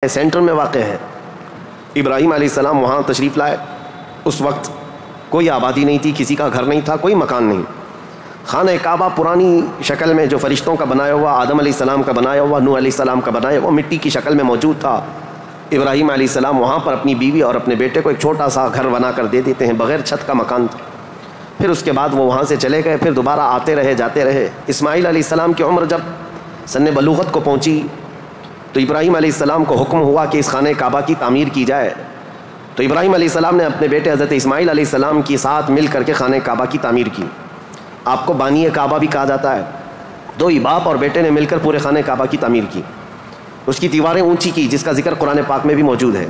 Centre میں واقع ہے۔ ابراہیم علیہ السلام وہاں تشریف لائے۔ اس وقت کوئی آبادی نہیں تھی، کسی کا گھر نہیں تھا، کوئی مکان نہیں۔ خانہ کعبہ پرانی شکل میں جو فرشتوں کا بنایا ہوا، آدم علیہ السلام کا بنایا ہوا، نوح علیہ السلام کا بنایا ہوا مٹی کی شکل میں موجود تھا۔ ابراہیم علیہ السلام وہاں پر اپنی بیوی اور اپنے بیٹے کو ایک چھوٹا سا گھر بنا کر دے دیتے ہیں، بغیر چھت کا مکان تھا۔ پھر اس کے بعد وہ وہاں سے چلے گئے، پھر دوبارہ آتے رہے جاتے رہے۔ اسماعیل علیہ السلام کی عمر جب سن بلوغت کو پہنچی تو ابراہیم علیہ السلام کو حکم ہوا کہ اس خانہ کعبہ کی تعمیر کی جائے۔ تو ابراہیم علیہ السلام نے اپنے بیٹے حضرت اسماعیل علیہ السلام کے ساتھ مل کر کے خانہ کعبہ کی تعمیر کی۔ آپ کو بانی کعبہ بھی کہا جاتا ہے۔ دو ہی باپ اور بیٹے نے مل کر پورے خانہ کعبہ کی تعمیر کی، اس کی دیواریں اونچی کی، جس کا ذکر قرآن پاک میں بھی موجود ہے۔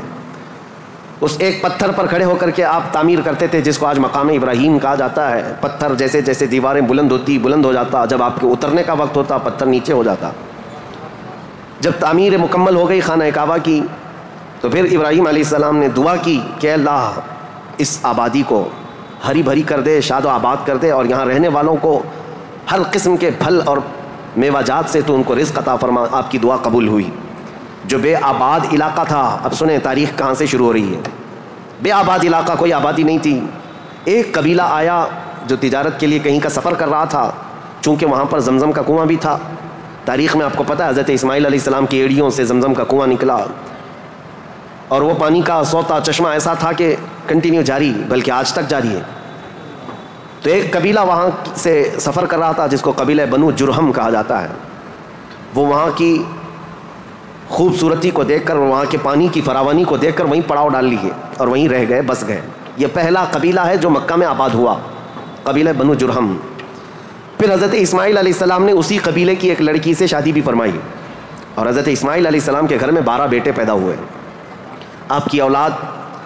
اس ایک پتھر پر کھڑے ہو کر کے آپ تعمیر کرتے تھے، جس کو آج مقام ابراہیم کہا جاتا ہے۔ پتھر جیسے جیسے دیواریں بلند ہو جاتا، جب آپ کے اترنے کا وقت ہوتا پتھر نیچے ہو جاتا۔ جب تعمیر مکمل ہو گئی خانہ کعبہ کی تو پھر ابراہیم علیہ السلام نے دعا کی کہ اللہ اس آبادی کو ہری بھری کر دے، شاد و آباد کر دے، اور یہاں رہنے والوں کو ہر قسم کے پھل اور میوہ جات سے تو ان کو رزق عطا فرما۔ آپ کی دعا قبول ہوئی۔ جو بے آباد علاقہ تھا، اب سنیں تاریخ کہاں سے شروع ہو رہی ہے۔ بے آباد علاقہ، کوئی آبادی نہیں تھی۔ ایک قبیلہ آیا جو تجارت کے لیے کہیں کا سفر کر رہا تھا، چونکہ وہاں پر زمزم کا کنواں بھی تھا۔ تاریخ میں آپ کو پتہ ہے حضرت اسماعیل علیہ السلام کی ایڑیوں سے زمزم کا کنواں نکلا، اور وہ پانی کا سوتا چشمہ ایسا تھا کہ کنٹینیو جاری، بلکہ آج تک جاری ہے۔ تو ایک قبیلہ وہاں سے سفر کر رہا تھا جس کو قبیلہ بنو جرہم کہا جاتا ہے۔ وہ وہاں کی خوبصورتی کو دیکھ کر، وہاں کے پانی کی فراوانی کو دیکھ کر وہیں پڑاؤ ڈال لیے اور وہیں رہ گئے، بس گئے۔ یہ پہلا قبیلہ ہے جو مکہ میں آباد ہوا، قبیلہ بنو جرہم۔ پھر حضرت اسماعیل علیہ السلام نے اسی قبیلے کی ایک لڑکی سے شادی بھی فرمائی، اور حضرت اسماعیل علیہ السلام کے گھر میں 12 بیٹے پیدا ہوئے۔ آپ کی اولاد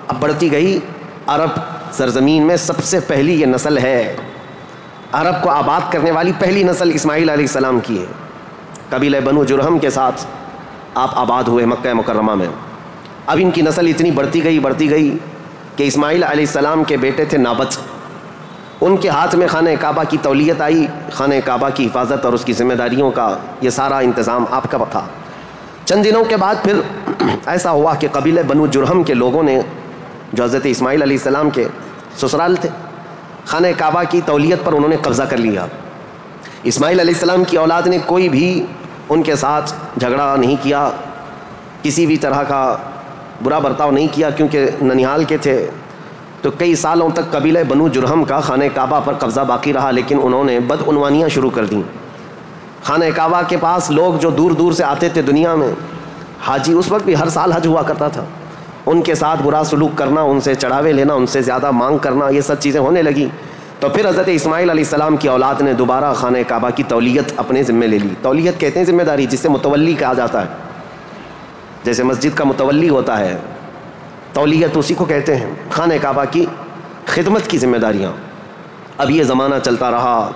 اب بڑھتی گئی۔ عرب سرزمین میں سب سے پہلی یہ نسل ہے، عرب کو آباد کرنے والی پہلی نسل اسماعیل علیہ السلام کی ہے۔ قبیلہ بنو جرہم کے ساتھ آپ آباد ہوئے مکہ مکرمہ میں۔ اب ان کی نسل اتنی بڑھتی گئی کہ اسماعیل علیہ السلام کے بیٹے تھے نابت، ان کے ہاتھ میں خانہ کعبہ کی تولیت آئی۔ خانہ کعبہ کی حفاظت اور اس کی ذمہ داریوں کا یہ سارا انتظام آپ کا تھا۔ چند دنوں کے بعد پھر ایسا ہوا کہ قبیلہ بنو جرہم کے لوگوں نے، جو حضرت اسماعیل علیہ السلام کے سسرال تھے، خانہ کعبہ کی تولیت پر انہوں نے قبضہ کر لیا۔ اسماعیل علیہ السلام کی اولاد نے کوئی بھی ان کے ساتھ جھگڑا نہیں کیا، کسی بھی طرح کا برا برتاؤ نہیں کیا، کیونکہ ننیال کے تھے۔ تو کئی سالوں تک قبیلہ بنو جرہم کا خانہ کعبہ پر قبضہ باقی رہا، لیکن انہوں نے بدعنوانیاں شروع کر دیں۔ خانہ کعبہ کے پاس لوگ جو دور دور سے آتے تھے دنیا میں، حاجی، اس وقت بھی ہر سال حج ہوا کرتا تھا، ان کے ساتھ برا سلوک کرنا، ان سے چڑھاوے لینا، ان سے زیادہ مانگ کرنا، یہ سب چیزیں ہونے لگی۔ تو پھر حضرت اسماعیل علیہ السلام کی اولاد نے دوبارہ خانہ کعبہ کی تولیت اپنے ذمہ لے لی۔ تولیت کہتے ہیں ذمہ داری، جس سے متولی کہا جاتا ہے، جیسے مسجد کا متولی ہوتا ہے، تولیت اسی کو کہتے ہیں۔ خانہ کعبہ کی خدمت کی ذمہ داریاں۔ اب یہ زمانہ چلتا رہا۔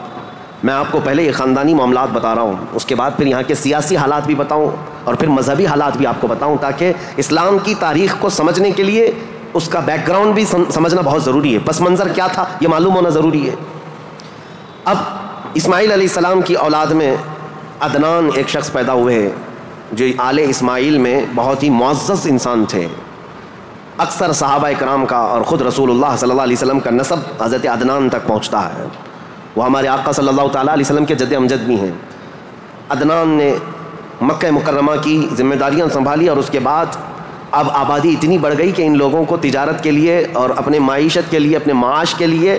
میں آپ کو پہلے یہ خاندانی معاملات بتا رہا ہوں، اس کے بعد پھر یہاں کے سیاسی حالات بھی بتاؤں، اور پھر مذہبی حالات بھی آپ کو بتاؤں، تاکہ اسلام کی تاریخ کو سمجھنے کے لیے اس کا بیک گراؤنڈ بھی سمجھنا بہت ضروری ہے، پس منظر کیا تھا یہ معلوم ہونا ضروری ہے۔ اب اسماعیل علیہ السلام کی اولاد میں عدنان ایک شخص پیدا ہوئے، جو آل اسماعیل میں بہت ہی معزز انسان تھے۔ اکثر صحابہ کرام کا اور خود رسول اللہ صلی اللہ علیہ وسلم کا نسب حضرت عدنان تک پہنچتا ہے۔ وہ ہمارے آقا صلی اللہ تعالیٰ علیہ وسلم کے جد امجد بھی ہیں۔ عدنان نے مکہ مکرمہ کی ذمہ داریاں سنبھالی، اور اس کے بعد اب آبادی اتنی بڑھ گئی کہ ان لوگوں کو تجارت کے لیے اور اپنے معیشت کے لیے، اپنے معاش کے لیے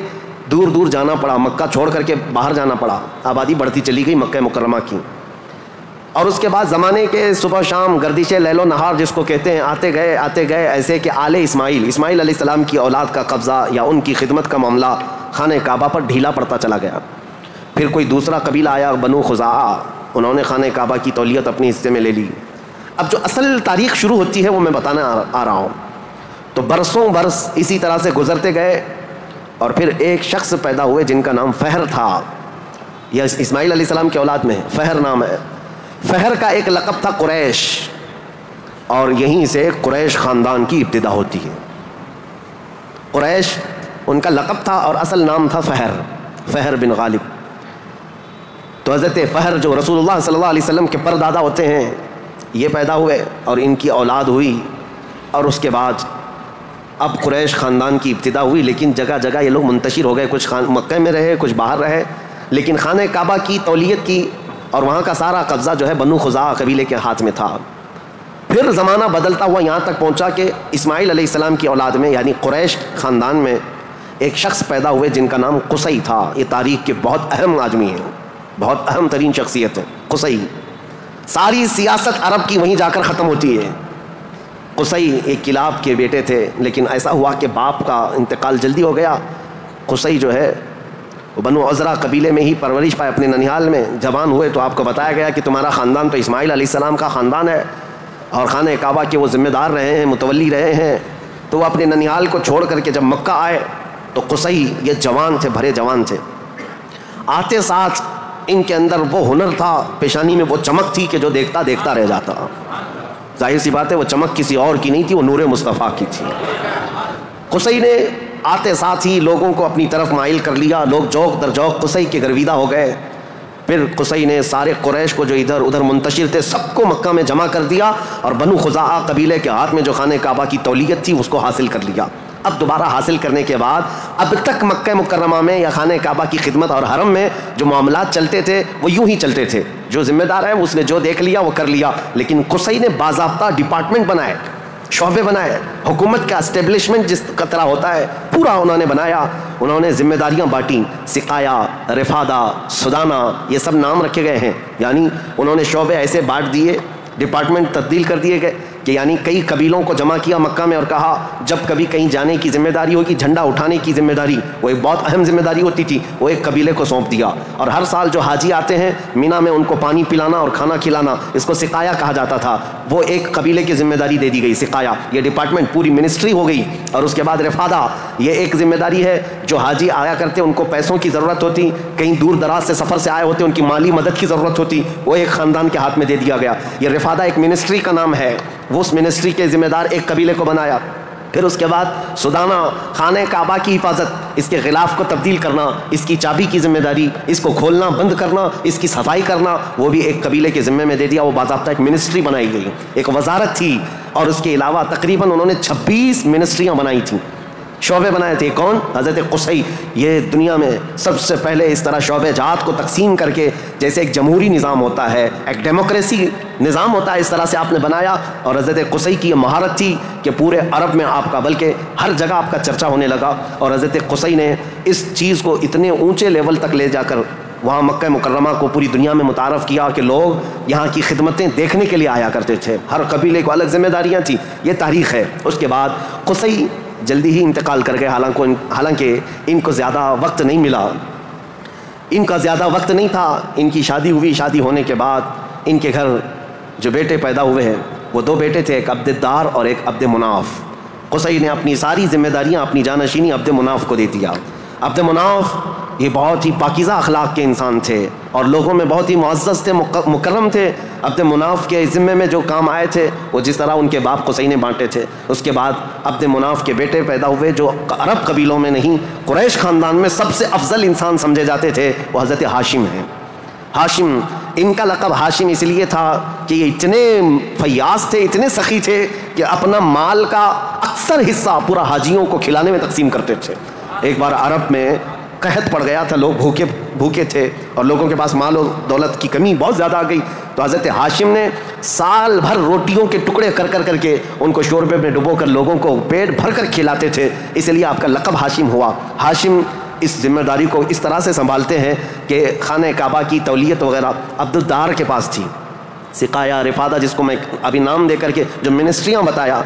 دور دور جانا پڑا، مکہ چھوڑ کر کے باہر جانا پڑا۔ آبادی بڑھتی چلی گئی مکہ مکرمہ کی۔ اور اس کے بعد زمانے کے صبح شام گردش لیل و نہار جس کو کہتے ہیں، آتے گئے ایسے کہ آل اسماعیل علیہ السلام کی اولاد کا قبضہ یا ان کی خدمت کا معاملہ خانہ کعبہ پر ڈھیلا پڑتا چلا گیا۔ پھر کوئی دوسرا قبیلہ آیا، بنو خزاعہ، انہوں نے خانہ کعبہ کی تولیت اپنے حصے میں لے لی۔ اب جو اصل تاریخ شروع ہوتی ہے وہ میں بتانا آ رہا ہوں۔ تو برسوں برس اسی طرح سے گزرتے گئے، اور پھر ایک شخص پیدا ہوئے جن کا نام فہر تھا۔ یہ اسماعیل علیہ السلام کی اولاد میں فہر نام ہے۔ فہر کا ایک لقب تھا قریش، اور یہیں سے قریش خاندان کی ابتدا ہوتی ہے۔ قریش ان کا لقب تھا اور اصل نام تھا فہر بن غالب۔ تو حضرت فہر جو رسول اللہ صلی اللہ علیہ وسلم کے پردادا ہوتے ہیں، یہ پیدا ہوئے اور ان کی اولاد ہوئی، اور اس کے بعد اب قریش خاندان کی ابتدا ہوئی، لیکن جگہ جگہ یہ لوگ منتشر ہو گئے، کچھ مکہ میں رہے، کچھ باہر رہے، لیکن خانہ کعبہ کی تولیت کی اور وہاں کا سارا قبضہ جو ہے بنو خزاعہ قبیلے کے ہاتھ میں تھا۔ پھر زمانہ بدلتا ہوا یہاں تک پہنچا کہ اسماعیل علیہ السلام کی اولاد میں یعنی قریش خاندان میں ایک شخص پیدا ہوئے جن کا نام قصی تھا۔ یہ تاریخ کے بہت اہم آدمی ہیں، بہت اہم ترین شخصیت ہے قصی۔ ساری سیاست عرب کی وہیں جا کر ختم ہوتی ہے۔ قصی ایک کلاب کے بیٹے تھے، لیکن ایسا ہوا کہ باپ کا انتقال جلدی ہو گیا۔ قصی جو ہے بنو عزرا قبیلے میں ہی پرورش پائے اپنے ننیال میں۔ جوان ہوئے تو آپ کو بتایا گیا کہ تمہارا خاندان تو اسماعیل علیہ السلام کا خاندان ہے اور خانہ کعبہ کے وہ ذمہ دار رہے ہیں، متولی رہے ہیں۔ تو وہ اپنے ننیال کو چھوڑ کر کے جب مکہ آئے تو قصی یہ جوان تھے، بھرے جوان تھے۔ آتے ساتھ ان کے اندر وہ ہنر تھا، پیشانی میں وہ چمک تھی کہ جو دیکھتا دیکھتا رہ جاتا۔ ظاہر سی بات ہے وہ چمک کسی اور کی نہیں تھی، وہ نور مصطفیٰ کی تھی۔ قصی نے آتے ساتھ ہی لوگوں کو اپنی طرف مائل کر لیا، لوگ جوق در جوق قصی کے گرویدہ ہو گئے۔ پھر قصی نے سارے قریش کو جو ادھر ادھر منتشر تھے سب کو مکہ میں جمع کر دیا اور بنو خزاعہ قبیلے کے ہاتھ میں جو خانہ کعبہ کی تولیت تھی اس کو حاصل کر لیا۔ اب دوبارہ حاصل کرنے کے بعد اب تک مکہ مکرمہ میں یا خانہ کعبہ کی خدمت اور حرم میں جو معاملات چلتے تھے وہ یوں ہی چلتے تھے، جو ذمہ دار ہے اس نے جو دیکھ لیا وہ کر لیا۔ لیکن قصی نے باضابطہ ڈپارٹمنٹ بنائے، شعبے بنائے، حکومت کا اسٹیبلشمنٹ جس کا طرح ہوتا ہے پورا انہوں نے بنایا۔ انہوں نے ذمہ داریاں بانٹیں، سقایا، رفادہ، سدانہ، یہ سب نام رکھے گئے ہیں۔ یعنی انہوں نے شعبے ایسے بانٹ دیے، ڈپارٹمنٹ تبدیل کر دیے گئے کہ یعنی کئی قبیلوں کو جمع کیا مکہ میں اور کہا جب کبھی کہیں جانے کی ذمہ داری ہوگی، جھنڈا اٹھانے کی ذمہ داری وہ ایک بہت اہم ذمہ داری ہوتی تھی، وہ ایک قبیلے کو سونپ دیا۔ اور ہر سال جو حاجی آتے ہیں مینا میں ان کو پانی پلانا اور کھانا کھلانا، اس کو سقایا کہا جاتا تھا، وہ ایک قبیلے کی ذمہ داری دے دی گئی، سقایا۔ یہ ڈپارٹمنٹ پوری منسٹری ہو گئی۔ اور اس کے بعد رفادہ، یہ ایک ذمہ داری ہے، جو حاجی آیا کرتے ان کو پیسوں کی ضرورت ہوتی، کہیں دور دراز سے سفر سے آئے ہوتے ان کی مالی مدد کی ضرورت ہوتی، وہ ایک خاندان کے ہاتھ میں دے دیا گیا۔ یہ رفادہ ایک منسٹری کا نام ہے، وہ اس منسٹری کے ذمہ دار ایک قبیلے کو بنایا۔ پھر اس کے بعد سدانہ، خانہ کعبہ کی حفاظت، اس کے غلاف کو تبدیل کرنا، اس کی چابی کی ذمہ داری، اس کو کھولنا بند کرنا، اس کی صفائی کرنا، وہ بھی ایک قبیلے کے ذمے میں دے دیا۔ وہ باضابطہ ایک منسٹری بنائی گئی، ایک وزارت تھی۔ اور اس کے علاوہ تقریباً انہوں نے 26 منسٹریاں بنائی تھیں، شعبے بنائے تھے۔ کون؟ حضرت قصی۔ یہ دنیا میں سب سے پہلے اس طرح شعبے جات کو تقسیم کر کے، جیسے ایک جمہوری نظام ہوتا ہے، ایک ڈیموکریسی نظام ہوتا ہے، اس طرح سے آپ نے بنایا۔ اور حضرت قصی کی یہ مہارت تھی کہ پورے عرب میں آپ کا، بلکہ ہر جگہ آپ کا چرچا ہونے لگا۔ اور حضرت قصی نے اس چیز کو اتنے اونچے لیول تک لے جا کر وہاں مکہ مکرمہ کو پوری دنیا میں متعارف کیا کہ لوگ یہاں کی خدمتیں دیکھنے کے لیے آیا کرتے تھے۔ ہر قبیلے کو الگ ذمہ داریاں تھیں۔ یہ تاریخ ہے۔ اس کے بعد قصی جلدی ہی انتقال کر گئے، حالانکہ ان کو زیادہ وقت نہیں ملا، ان کا زیادہ وقت نہیں تھا۔ ان کی شادی ہوئی، شادی ہونے کے بعد ان کے گھر جو بیٹے پیدا ہوئے ہیں وہ 2 بیٹے تھے، ایک عبد الدار اور ایک عبد مناف۔ قصی نے اپنی ساری ذمہ داریاں، اپنی جانشینی عبد مناف کو دے دیا۔ عبد مناف یہ بہت ہی پاکیزہ اخلاق کے انسان تھے اور لوگوں میں بہت ہی معزز تھے، مکرم تھے۔ عبد مناف کے ذمے میں جو کام آئے تھے وہ جس طرح ان کے باپ قصی نے بانٹے تھے۔ اس کے بعد عبد مناف کے بیٹے پیدا ہوئے جو عرب قبیلوں میں نہیں، قریش خاندان میں سب سے افضل انسان سمجھے جاتے تھے، وہ حضرت ہاشم ہیں۔ ہاشم، ان کا لقب ہاشم اس لیے تھا کہ یہ اتنے فیاض تھے، اتنے سخی تھے کہ اپنا مال کا اکثر حصہ پورا حاجیوں کو کھلانے میں تقسیم کرتے تھے۔ ایک بار عرب میں قحط پڑ گیا تھا، لوگ بھوکے تھے اور لوگوں کے پاس مال و دولت کی کمی بہت زیادہ آ گئی، تو حضرت ہاشم نے سال بھر روٹیوں کے ٹکڑے کر کے ان کو شوربے میں ڈبو کر لوگوں کو پیٹ بھر کر کھلاتے تھے، اس لیے آپ کا لقب ہاشم ہوا۔ ہاشم اس ذمہ داری کو اس طرح سے سنبھالتے ہیں کہ خانہ کعبہ کی تولیت وغیرہ عبد الدار کے پاس تھی۔ سقایا، رفادہ، جس کو میں ابھی نام دے کر کے جو منسٹریاں بتایا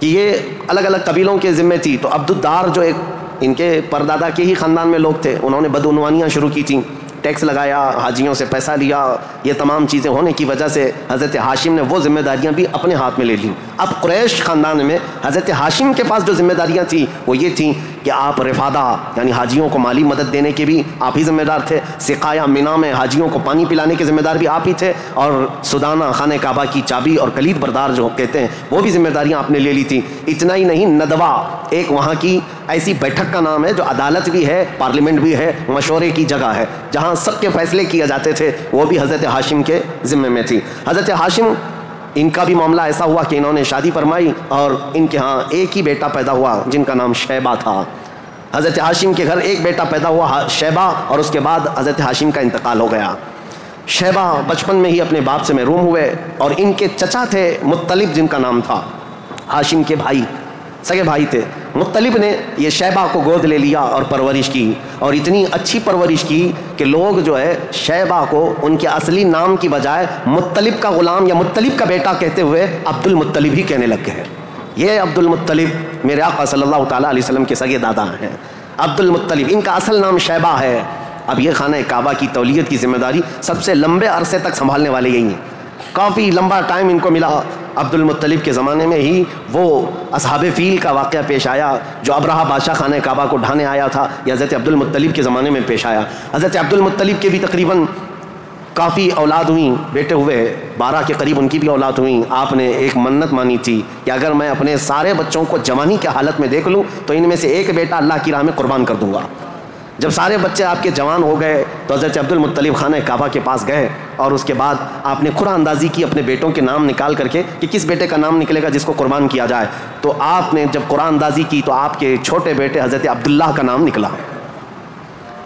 کہ یہ الگ الگ قبیلوں کے ذمے تھی، تو عبد الدار جو ایک ان کے پردادا کے ہی خاندان میں لوگ تھے، انہوں نے بدعنوانیاں شروع کی تھیں، ٹیکس لگایا، حاجیوں سے پیسہ لیا۔ یہ تمام چیزیں ہونے کی وجہ سے حضرت ہاشم نے وہ ذمہ داریاں بھی اپنے ہاتھ میں لے لیں۔ اب قریش خاندان میں حضرت ہاشم کے پاس جو ذمہ داریاں تھیں وہ یہ تھیں کہ آپ رفادہ یعنی حاجیوں کو مالی مدد دینے کے بھی آپ ہی ذمہ دار تھے، سقایا، مینا میں حاجیوں کو پانی پلانے کے ذمہ دار بھی آپ ہی تھے، اور سدانہ، خانہ کعبہ کی چابی اور کلید بردار جو کہتے ہیں وہ بھی ذمہ داریاں آپ نے لے لی تھیں۔ اتنا ہی نہیں، ندوہ ایک وہاں کی ایسی بیٹھک کا نام ہے جو عدالت بھی ہے، پارلیمنٹ بھی ہے، مشورے کی جگہ ہے، جہاں سب کے فیصلے کیے جاتے تھے، وہ بھی حضرت ہاشم کے ذمے میں تھی۔ حضرت ہاشم ان کا بھی معاملہ ایسا ہوا کہ انہوں نے شادی فرمائی اور ان کے ہاں ایک ہی بیٹا پیدا ہوا جن کا نام شیبہ تھا. حضرت ہاشم کے گھر ایک بیٹا پیدا ہوا شیبہ، اور اس کے بعد حضرت ہاشم کا انتقال ہو گیا. شیبہ بچپن میں ہی اپنے باپ سے محروم ہوئے، اور ان کے چچا تھے مطلب جن کا نام تھا، ہاشم کے بھائی، سگے بھائی تھے. مطلب نے یہ شیبہ کو گود لے لیا اور پرورش کی، اور اتنی اچھی پرورش کی کہ لوگ جو ہے شیبہ کو ان کے اصلی نام کی بجائے مطلب کا غلام یا مطلب کا بیٹا کہتے ہوئے عبد المطلب ہی کہنے لگ گئے. یہ عبد المطلب میرے آقا صلی اللہ تعالیٰ علیہ وسلم کے سگے دادا ہیں. عبد المطلب ان کا اصل نام شیبہ ہے. اب یہ خانہ کعبہ کی تولیت کی ذمہ داری سب سے لمبے عرصے تک سنبھالنے والے یہی ہیں. کافی لمبا ٹائم ان کو ملا. عبد المطلب کے زمانے میں ہی وہ اصحاب فیل کا واقعہ پیش آیا جو ابرہہ بادشاہ خانہ کعبہ کو ڈھانے آیا تھا، یہ حضرت عبد المطلب کے زمانے میں پیش آیا. حضرت عبد المطلب کے بھی تقریباً کافی اولاد ہوئیں، بیٹے ہوئے 12 کے قریب ان کی بھی اولاد ہوئیں. آپ نے ایک منت مانی تھی کہ اگر میں اپنے سارے بچوں کو جوانی کے حالت میں دیکھ لوں تو ان میں سے ایک بیٹا اللہ کی راہ میں قربان کر دوں گا. جب سارے بچے آپ کے جوان ہو گئے تو حضرت عبد المطلب خانہ کعبہ کے پاس گئے، اور اس کے بعد آپ نے قرآن اندازی کی اپنے بیٹوں کے نام نکال کر کے کہ کس بیٹے کا نام نکلے گا جس کو قربان کیا جائے. تو آپ نے جب قرآن اندازی کی تو آپ کے چھوٹے بیٹے حضرت عبداللہ کا نام نکلا.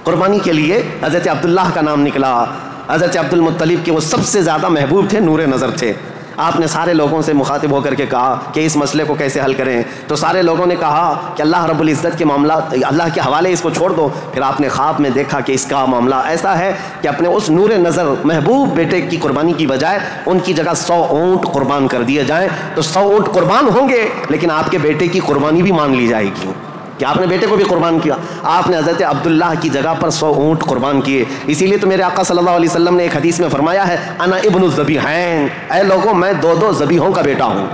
قربانی کے لیے حضرت عبداللہ کا نام نکلا. حضرت عبد المطلب کے وہ سب سے زیادہ محبوب تھے، نور نظر تھے. آپ نے سارے لوگوں سے مخاطب ہو کر کے کہا کہ اس مسئلے کو کیسے حل کریں. تو سارے لوگوں نے کہا کہ اللہ رب العزت کے معاملات اللہ کے حوالے اس کو چھوڑ دو. پھر آپ نے خواب میں دیکھا کہ اس کا معاملہ ایسا ہے کہ اپنے اس نور نظر محبوب بیٹے کی قربانی کی بجائے ان کی جگہ 100 اونٹ قربان کر دیے جائیں. تو 100 اونٹ قربان ہوں گے لیکن آپ کے بیٹے کی قربانی بھی مان لی جائے گی کہ آپ نے بیٹے کو بھی قربان کیا. آپ نے حضرت عبداللہ کی جگہ پر 100 اونٹ قربان کیے. اسی لیے تو میرے آقا صلی اللہ علیہ وسلم نے ایک حدیث میں فرمایا ہے انا ابن الذبیحین، اے لوگوں میں دو ذبیحوں کا بیٹا ہوں.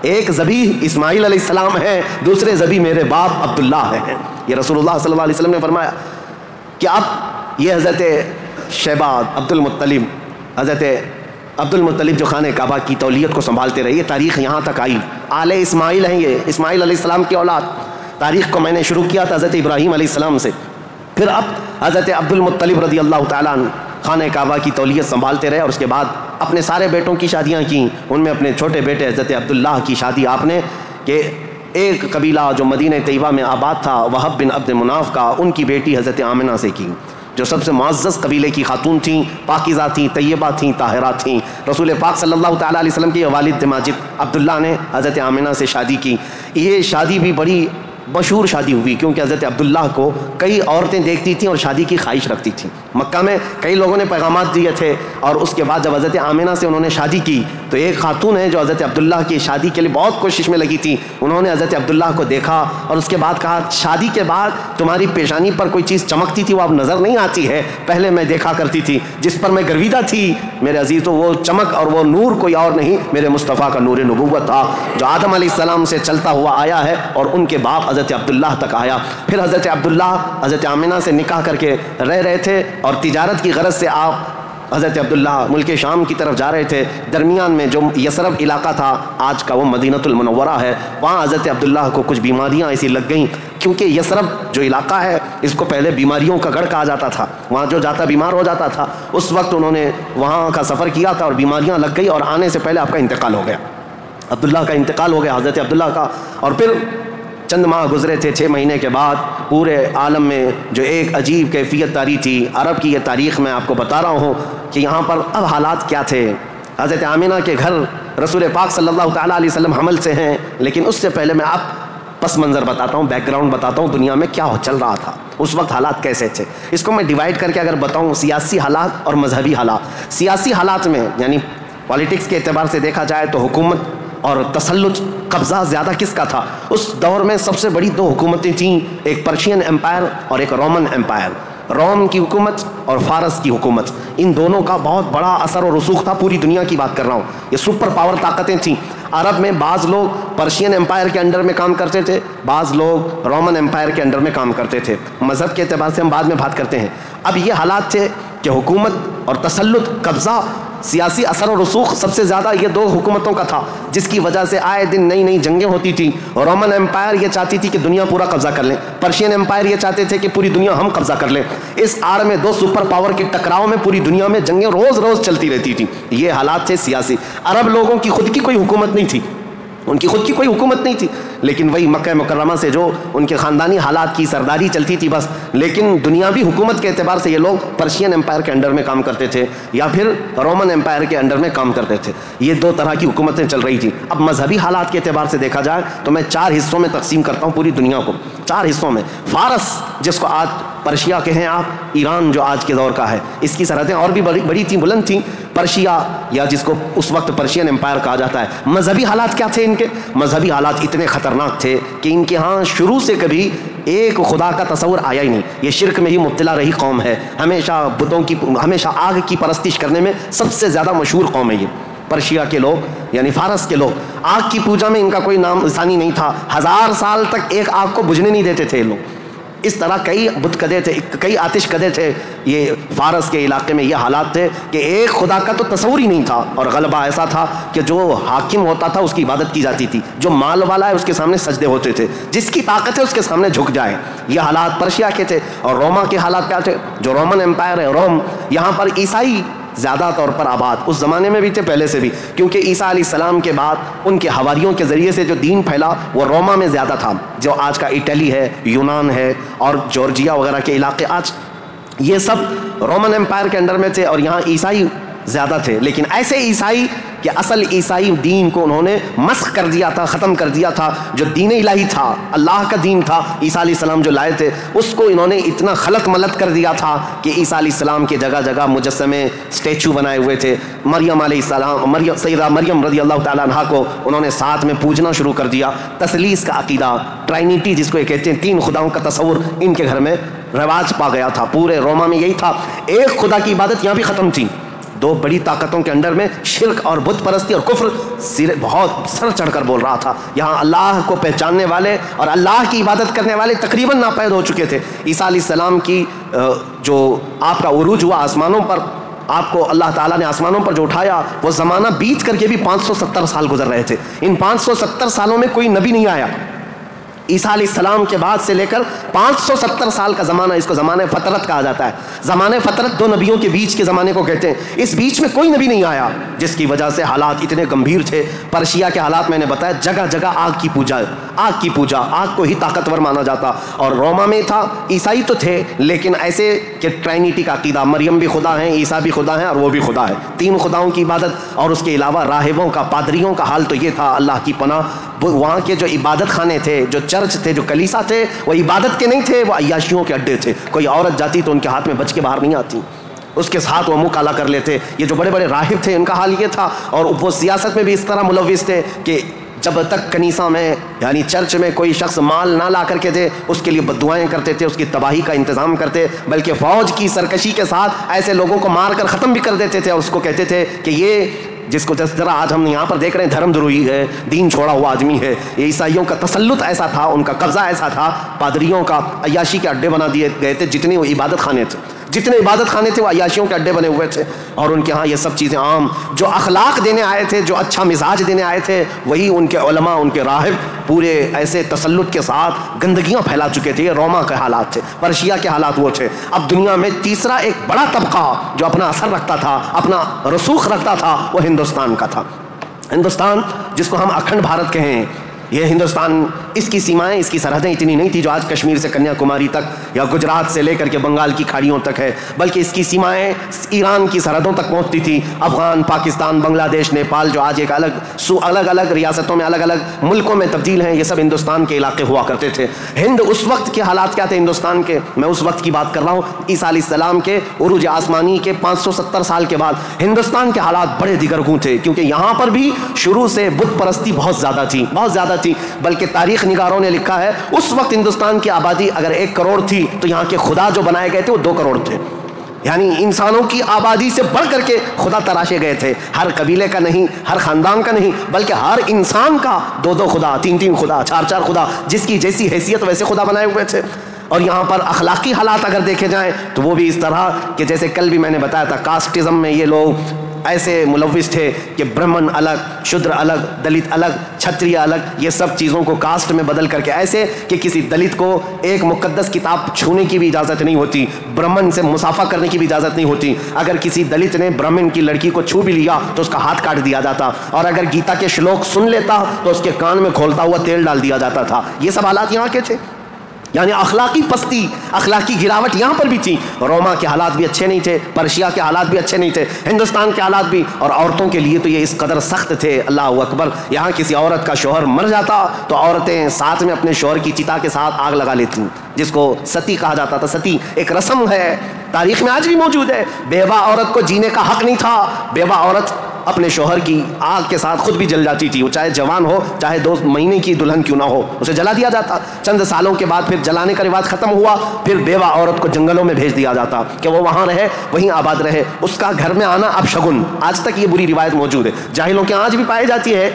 ایک ذبیح اسماعیل علیہ السلام ہے، دوسرے ذبیح میرے باپ عبداللہ ہیں. یہ رسول اللہ صلی اللہ علیہ وسلم نے فرمایا کہ اب یہ حضرت شیبہ عبد المطلب جو خانہ کعبہ کی تولیت کو سنبھالتے رہے. یہ تاریخ یہاں تک آئی. آل اسماعیل ہیں، یہ اسماعیل علیہ السلام کی اولاد. تاریخ کو میں نے شروع کیا تھا حضرت ابراہیم علیہ السلام سے، پھر اب حضرت عبد المطلب رضی اللہ تعالیٰ عنہ خانہ کعبہ کی تولیت سنبھالتے رہے، اور اس کے بعد اپنے سارے بیٹوں کی شادیاں کیں. ان میں اپنے چھوٹے بیٹے حضرت عبداللہ کی شادی آپ نے کہ ایک قبیلہ جو مدینہ طیبہ میں آباد تھا وہب بن عبد مناف کا، ان کی بیٹی حضرت آمنہ سے کی، جو سب سے معزز قبیلے کی خاتون تھیں، پاکیزہ تھیں، طیبہ تھیں، طاہرہ تھیں. رسول پاک صلی اللہ تعالیٰ علیہ وسلم کے والد ماجد عبداللہ نے حضرت آمنہ سے شادی کی. یہ شادی بھی بڑی مشہور شادی ہوئی کیونکہ حضرت عبداللہ کو کئی عورتیں دیکھتی تھیں اور شادی کی خواہش رکھتی تھیں. مکہ میں کئی لوگوں نے پیغامات دیے تھے، اور اس کے بعد جب حضرت آمنہ سے انہوں نے شادی کی تو ایک خاتون ہے جو حضرت عبداللہ کی شادی کے لیے بہت کوشش میں لگی تھی. انہوں نے حضرت عبداللہ کو دیکھا اور اس کے بعد کہا شادی کے بعد تمہاری پیشانی پر کوئی چیز چمکتی تھی وہ اب نظر نہیں آتی ہے، پہلے میں دیکھا کرتی تھی جس پر میں گرویدہ تھی میرے عزیز، تو وہ چمک اور وہ نور کوئی اور نہیں میرے مصطفیٰ کا نور نبوت تھا جو آدم علیہ السلام سے چلتا ہوا آیا ہے اور ان کے باپ حضرت عبداللہ تک آیا. پھر حضرت عبداللہ حضرت آمنہ سے نکاح کر کے رہ رہے تھے، اور تجارت کی غرض سے آپ حضرت عبداللہ ملک شام کی طرف جا رہے تھے. درمیان میں جو یثرب علاقہ تھا آج کا وہ مدینہ المنورہ ہے، وہاں حضرت عبداللہ کو کچھ بیماریاں ایسی لگ گئیں کیونکہ یثرب جو علاقہ ہے اس کو پہلے بیماریوں کا گڑھ کہا جاتا تھا. وہاں جو جاتا بیمار ہو جاتا تھا. اس وقت انہوں نے وہاں کا سفر کیا تھا اور بیماریاں لگ گئی، اور آنے سے پہلے آپ کا انتقال ہو گیا. عبداللہ کا انتقال ہو گیا، حضرت عبداللہ کا. اور پھر چند ماہ گزرے تھے، 6 مہینے کے بعد پورے عالم میں جو ایک عجیب کیفیت طاری تھی. عرب کی یہ تاریخ میں آپ کو بتا رہا ہوں کہ یہاں پر اب حالات کیا تھے. حضرت آمنہ کے گھر رسول پاک صلی اللہ تعالیٰ علیہ وسلم حمل سے ہیں، لیکن اس سے پہلے میں آپ پس منظر بتاتا ہوں، بیک گراؤنڈ بتاتا ہوں دنیا میں کیا چل رہا تھا اس وقت، حالات کیسے تھے. اس کو میں ڈیوائڈ کر کے اگر بتاؤں سیاسی حالات اور مذہبی حالات. سیاسی حالات میں یعنی پالیٹکس کے اعتبار سے دیکھا جائے تو حکومت اور تسلط قبضہ زیادہ کس کا تھا. اس دور میں سب سے بڑی 2 حکومتیں تھیں، ایک پرشین امپائر اور ایک رومن امپائر. روم کی حکومت اور فارس کی حکومت، ان دونوں کا بہت بڑا اثر و رسوخ تھا. پوری دنیا کی بات کر رہا ہوں، یہ سپر پاور طاقتیں تھیں. عرب میں بعض لوگ پرشین امپائر کے انڈر میں کام کرتے تھے، بعض لوگ رومن امپائر کے انڈر میں کام کرتے تھے. مذہب کے اعتبار سے ہم بعد میں بات کرتے ہیں. اب یہ حالات تھے کہ حکومت اور تسلط قبضہ سیاسی اثر و رسوخ سب سے زیادہ یہ دو حکومتوں کا تھا، جس کی وجہ سے آئے دن نئی نئی جنگیں ہوتی تھیں. رومن امپائر یہ چاہتی تھی کہ دنیا پورا قبضہ کر لیں، پرشین امپائر یہ چاہتے تھے کہ پوری دنیا ہم قبضہ کر لیں. اس آڑ میں دو سپر پاور کے ٹکراؤ میں پوری دنیا میں جنگیں روز روز چلتی رہتی تھیں. یہ حالات تھے سیاسی. عرب لوگوں کی خود کی کوئی حکومت نہیں تھی، ان کی خود کی کوئی حکومت نہیں تھی، لیکن وہی مکہ مکرمہ سے جو ان کے خاندانی حالات کی سرداری چلتی تھی بس. لیکن دنیاوی حکومت کے اعتبار سے یہ لوگ پرشین امپائر کے انڈر میں کام کرتے تھے یا پھر رومن امپائر کے انڈر میں کام کرتے تھے. یہ دو طرح کی حکومتیں چل رہی تھیں. اب مذہبی حالات کے اعتبار سے دیکھا جائے تو میں 4 حصوں میں تقسیم کرتا ہوں پوری دنیا کو، 4 حصوں میں. فارس جس کو آج پرشیا کہیں آپ، ایران جو آج کے دور کا ہے، اس کی سرحدیں اور بھی بڑی تھیں، بلند تھیں. پرشیا یا جس کو اس وقت پرشین امپائر کہا جاتا ہے. مذہبی حالات کیا تھے ان کے؟ مذہبی حالات اتنے خطرناک تھے کہ ان کے ہاں شروع سے کبھی ایک خدا کا تصور آیا ہی نہیں. یہ شرک میں ہی مبتلا رہی قوم ہے، ہمیشہ بتوں کی، ہمیشہ آگ کی پرستش کرنے میں سب سے زیادہ مشہور قوم ہے یہ پرشیا کے لوگ، یعنی فارس کے لوگ. آگ کی پوجا میں ان کا کوئی نام ثانی نہیں تھا. 1000 سال تک ایک آگ کو بجھنے نہیں دیتے تھے یہ لوگ. اس طرح کئی بت کدے تھے، کئی آتش کدے تھے. یہ فارس کے علاقے میں یہ حالات تھے کہ ایک خدا کا تو تصور ہی نہیں تھا، اور غلبہ ایسا تھا کہ جو حاکم ہوتا تھا اس کی عبادت کی جاتی تھی، جو مال والا ہے اس کے سامنے سجدے ہوتے تھے، جس کی طاقت ہے اس کے سامنے جھک جائے. یہ حالات پرشیا کے تھے. اور روما کے حالات کیا تھے؟ جو رومن امپائر ہے روم، یہاں پر عیسائی زیادہ طور پر آباد، اس زمانے میں بھی تھے پہلے سے بھی، کیونکہ عیسیٰ علیہ السلام کے بعد ان کے حواریوں کے ذریعے سے جو دین پھیلا وہ روما میں زیادہ تھا، جو آج کا اٹلی ہے، یونان ہے اور جورجیا وغیرہ کے علاقے آج، یہ سب رومن امپائر کے انڈر میں تھے اور یہاں عیسائی زیادہ تھے. لیکن ایسے عیسائی کہ اصل عیسائی دین کو انہوں نے مسخ کر دیا تھا، ختم کر دیا تھا. جو دین الہی تھا، اللہ کا دین تھا، عیسیٰ علیہ السلام جو لائے تھے، اس کو انہوں نے اتنا خلط ملط کر دیا تھا کہ عیسیٰ علیہ السلام کے جگہ جگہ مجسمے، اسٹیچو بنائے ہوئے تھے. مریم علیہ السلام، سیدہ مریم رضی اللہ تعالیٰ عنہا کو انہوں نے ساتھ میں پوجنا شروع کر دیا. تثلیث کا عقیدہ، ٹرائنیٹی جس کو کہتے ہیں، 3 خداؤں کا تصور ان کے گھر میں رواج پا گیا تھا. پورے روما میں یہی تھا. ایک خدا کی عبادت یہاں بھی ختم تھی. 2 بڑی طاقتوں کے انڈر میں شرک اور بت پرستی اور کفر بہت سر چڑھ کر بول رہا تھا. یہاں اللہ کو پہچاننے والے اور اللہ کی عبادت کرنے والے تقریباً ناپید ہو چکے تھے. عیسیٰ علیہ السلام کی جو آپ کا عروج ہوا آسمانوں پر، آپ کو اللہ تعالیٰ نے آسمانوں پر جو اٹھایا، وہ زمانہ بیت کر کے بھی 570 سال گزر رہے تھے. ان 570 سالوں میں کوئی نبی نہیں آیا. عیسیٰ علیہ السلام کے بعد سے لے کر 570 سال کا زمانہ، اس کو زمانہ فترت کہا جاتا ہے. زمانہ فترت 2 نبیوں کے بیچ کے زمانے کو کہتے ہیں. اس بیچ میں کوئی نبی نہیں آیا، جس کی وجہ سے حالات اتنے گمبھیر تھے. پرشیا کے حالات میں نے بتایا، جگہ جگہ آگ کی پوجا، آگ کی پوجا، آگ کو ہی طاقتور مانا جاتا. اور روما میں تھا، عیسائی تو تھے لیکن ایسے کہ ٹرائنیٹی کا عقیدہ، مریم بھی خدا ہیں، عیسیٰ بھی خدا ہیں اور وہ بھی خدا ہے. 3 خداؤں کی عبادت. اور اس کے علاوہ راہبوں کا، پادریوں کا حال تو یہ تھا، اللہ کی پناہ، وہاں کے جو عبادت خانے تھے، جو چرچ تھے، جو کلیسا تھے، وہ عبادت کے نہیں تھے، وہ عیاشیوں کے اڈے تھے. کوئی عورت جاتی تو ان کے ہاتھ میں بچ کے باہر نہیں آتی، اس کے ساتھ وہ منہ کالا کر لیتے. یہ جو بڑے بڑے راہب تھے ان کا حال یہ تھا. اور وہ سیاست میں بھی اس طرح ملوث تھے کہ جب تک کنیسہ میں یعنی چرچ میں کوئی شخص مال نہ لا کر کے دے، اس کے لیے بددعائیں کرتے تھے، اس کی تباہی کا انتظام کرتے، بلکہ فوج کی سرکشی کے ساتھ ایسے لوگوں کو مار کر ختم بھی کر دیتے تھے. اور اس کو کہتے تھے کہ یہ جس کو جس طرح آج ہم یہاں پر دیکھ رہے ہیں دھرم دروہی ہے، دین چھوڑا ہوا آدمی ہے. یہ عیسائیوں کا تسلط ایسا تھا، ان کا قبضہ ایسا تھا، پادریوں کا عیاشی کے اڈے بنا دیے گئے تھے. جتنے وہ عبادت خانے تھے، جتنے عبادت خانے تھے وہ عیاشیوں کے اڈے بنے ہوئے تھے. اور ان کے ہاں یہ سب چیزیں عام. جو اخلاق دینے آئے تھے، جو اچھا مزاج دینے آئے تھے، وہی ان کے علماء، ان کے راہب پورے ایسے تسلط کے ساتھ گندگیاں پھیلا چکے تھے. یہ روما کے حالات تھے، پرشیا کے حالات وہ تھے. اب دنیا میں تیسرا ایک بڑا طبقہ جو اپنا اثر رکھتا تھا، اپنا رسوخ رکھتا تھا، وہ ہندوستان کا تھا. ہندوستان جس کو ہم اکھنڈ بھارت کہیں، یہ ہندوستان، اس کی سیمائیں، اس کی سرحدیں اتنی نہیں تھی جو آج کشمیر سے کنیا کماری تک یا گجرات سے لے کر کے بنگال کی کھاڑیوں تک ہے، بلکہ اس کی سیمائیں ایران کی سرحدوں تک پہنچتی تھی. افغان، پاکستان، بنگلہ دیش، نیپال جو آج ایک الگ الگ ریاستوں میں، الگ الگ ملکوں میں تبدیل ہیں، یہ سب ہندوستان کے علاقے ہوا کرتے تھے. ہند اس وقت کے حالات کیا تھے ہندوستان کے؟ میں اس وقت کی بات کر رہا ہوں، عیسیٰ علیہ السلام کے عروج آسمانی کے 570 سال کے بعد ہندوستان کے حالات بڑے دیگرگوں تھے. کیونکہ یہاں پر بھی شروع سے بت پرستی بہت زیادہ تھی، بہت زیادہ تھی. بلکہ تاریخ نگاروں نے لکھا ہے اس وقت ہندوستان کی آبادی اگر 1 کروڑ تھی تو یہاں کے خدا جو بنائے گئے تھے وہ 2 کروڑ تھے. یعنی انسانوں کی آبادی سے بڑھ کر کے خدا تراشے گئے تھے. ہر قبیلے کا نہیں، ہر خاندان کا نہیں، بلکہ ہر انسان کا 2 خدا، 3 خدا، 4 خدا، جس کی جیسی حیثیت ویسے خدا بنائے ہوئے تھے. اور یہاں پر اخلاقی حالات اگر دیکھے جائیں تو وہ بھی اس طرح کہ جیسے کل بھی میں نے بتایا تھا، کاسٹزم میں یہ لوگ ایسے ملوث تھے کہ برہمن الگ، شودر الگ، دلت الگ، چھتریہ الگ، یہ سب چیزوں کو کاسٹ میں بدل کر کے، ایسے کہ کسی دلت کو ایک مقدس کتاب چھونے کی بھی اجازت نہیں ہوتی، برہمن سے مصافحہ کرنے کی بھی اجازت نہیں ہوتی، اگر کسی دلت نے برہمن کی لڑکی کو چھو بھی لیا تو اس کا ہاتھ کاٹ دیا جاتا، اور اگر گیتا کے شلوک سن لیتا تو اس کے کان میں کھولتا ہوا تیل ڈال دیا جاتا تھا۔ یہ سب حالات یہاں کے تھے، یعنی اخلاقی پستی، اخلاقی گراوٹ یہاں پر بھی تھی۔ روما کے حالات بھی اچھے نہیں تھے، پرشیا کے حالات بھی اچھے نہیں تھے، ہندوستان کے حالات بھی، اور عورتوں کے لیے تو یہ اس قدر سخت تھے، اللہ اکبر۔ یہاں کسی عورت کا شوہر مر جاتا تو عورتیں ساتھ میں اپنے شوہر کی چتا کے ساتھ آگ لگا لیتی، جس کو ستی کہا جاتا تھا۔ ستی ایک رسم ہے، تاریخ میں آج بھی موجود ہے۔ بیوہ عورت کو جینے کا حق نہیں تھا، بیوہ عورت اپنے شوہر کی آگ کے ساتھ خود بھی جل جاتی تھی، وہ چاہے جوان ہو، چاہے 2 مہینے کی دلہن کیوں نہ ہو، اسے جلا دیا جاتا۔ چند سالوں کے بعد پھر جلانے کا رواج ختم ہوا، پھر بیوہ عورت کو جنگلوں میں بھیج دیا جاتا کہ وہ وہاں رہے، وہیں آباد رہے، اس کا گھر میں آنا اب شگن۔ آج تک یہ بری روایت موجود ہے، جاہلوں کے آج بھی پائی جاتی ہے،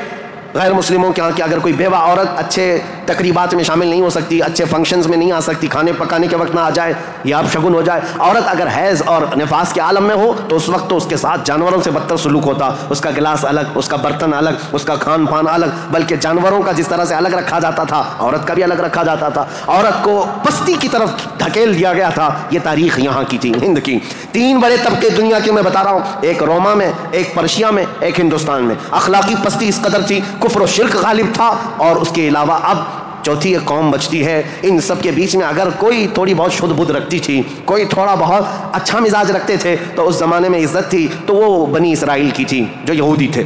غیر مسلموں کے ہاں کہ اگر کوئی بیوہ عورت اچھے تقریبات میں شامل نہیں ہو سکتی، اچھے فنکشنز میں نہیں آ سکتی، کھانے پکانے کے وقت نہ آ جائے، یا اب شگن ہو جائے۔ عورت اگر حیض اور نفاس کے عالم میں ہو تو اس وقت تو اس کے ساتھ جانوروں سے بدتر سلوک ہوتا، اس کا گلاس الگ، اس کا برتن الگ، اس کا کھان پان الگ، بلکہ جانوروں کا جس طرح سے الگ رکھا جاتا تھا عورت کا بھی الگ رکھا جاتا تھا، عورت کو پستی کی طرف دھکیل دیا گیا تھا۔ یہ تاریخ یہاں کی تھی، ہند کی۔ 3 بڑے طبقے دنیا کے میں بتا رہا ہوں، ایک روما میں، ایک پرشیا میں، ایک ہندوستان میں۔ اخلاقی پستی اس قدر تھی، کفر و شرک غالب تھا، اور اس کے علاوہ اب چوتھی ایک قوم بچتی ہے۔ ان سب کے بیچ میں اگر کوئی تھوڑی بہت شدھ بدھ رکھتی تھی، کوئی تھوڑا بہت اچھا مزاج رکھتے تھے تو اس زمانے میں عزت تھی، تو وہ بنی اسرائیل کی تھی، جو یہودی تھے،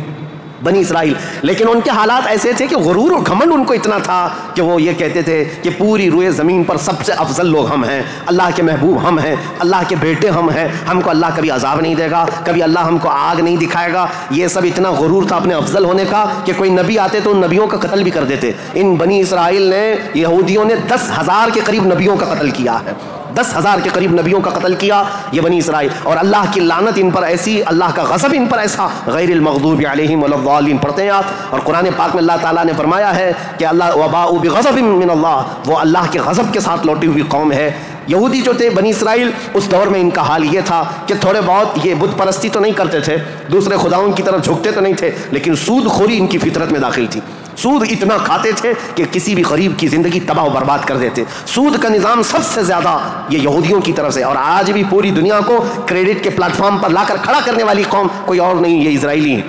بنی اسرائیل۔ لیکن ان کے حالات ایسے تھے کہ غرور و گھمنڈ ان کو اتنا تھا کہ وہ یہ کہتے تھے کہ پوری روئے زمین پر سب سے افضل لوگ ہم ہیں، اللہ کے محبوب ہم ہیں، اللہ کے بیٹے ہم ہیں، ہم کو اللہ کبھی عذاب نہیں دے گا، کبھی اللہ ہم کو آگ نہیں دکھائے گا۔ یہ سب اتنا غرور تھا اپنے افضل ہونے کا کہ کوئی نبی آتے تو ان نبیوں کا قتل بھی کر دیتے۔ ان بنی اسرائیل نے، یہودیوں نے 10,000 کے قریب نبیوں کا قتل کیا ہے، 10,000 کے قریب نبیوں کا قتل کیا یہ بنی اسرائیل، اور اللہ کی لعنت ان پر ایسی، اللہ کا غضب ان پر ایسا، غیر المغضوب علیہم ولا الضالین پڑھتے ہیں آپ، اور قرآن پاک میں اللہ تعالیٰ نے فرمایا ہے کہ اللہ وباءوا بغضب من اللہ، وہ اللہ کے غضب کے ساتھ لوٹی ہوئی قوم ہے۔ یہودی جو تھے بنی اسرائیل، اس دور میں ان کا حال یہ تھا کہ تھوڑے بہت یہ بت پرستی تو نہیں کرتے تھے، دوسرے خداؤں کی طرف جھکتے تو نہیں تھے، لیکن سود خوری ان کی فطرت میں داخل تھی۔ سود اتنا کھاتے تھے کہ کسی بھی غریب کی زندگی تباہ و برباد کر دیتے۔ سود کا نظام سب سے زیادہ یہ یہودیوں کی طرف سے، اور آج بھی پوری دنیا کو کریڈٹ کے پلیٹ فارم پر لا کر کھڑا کرنے والی قوم کوئی اور نہیں، یہ اسرائیلی ہیں،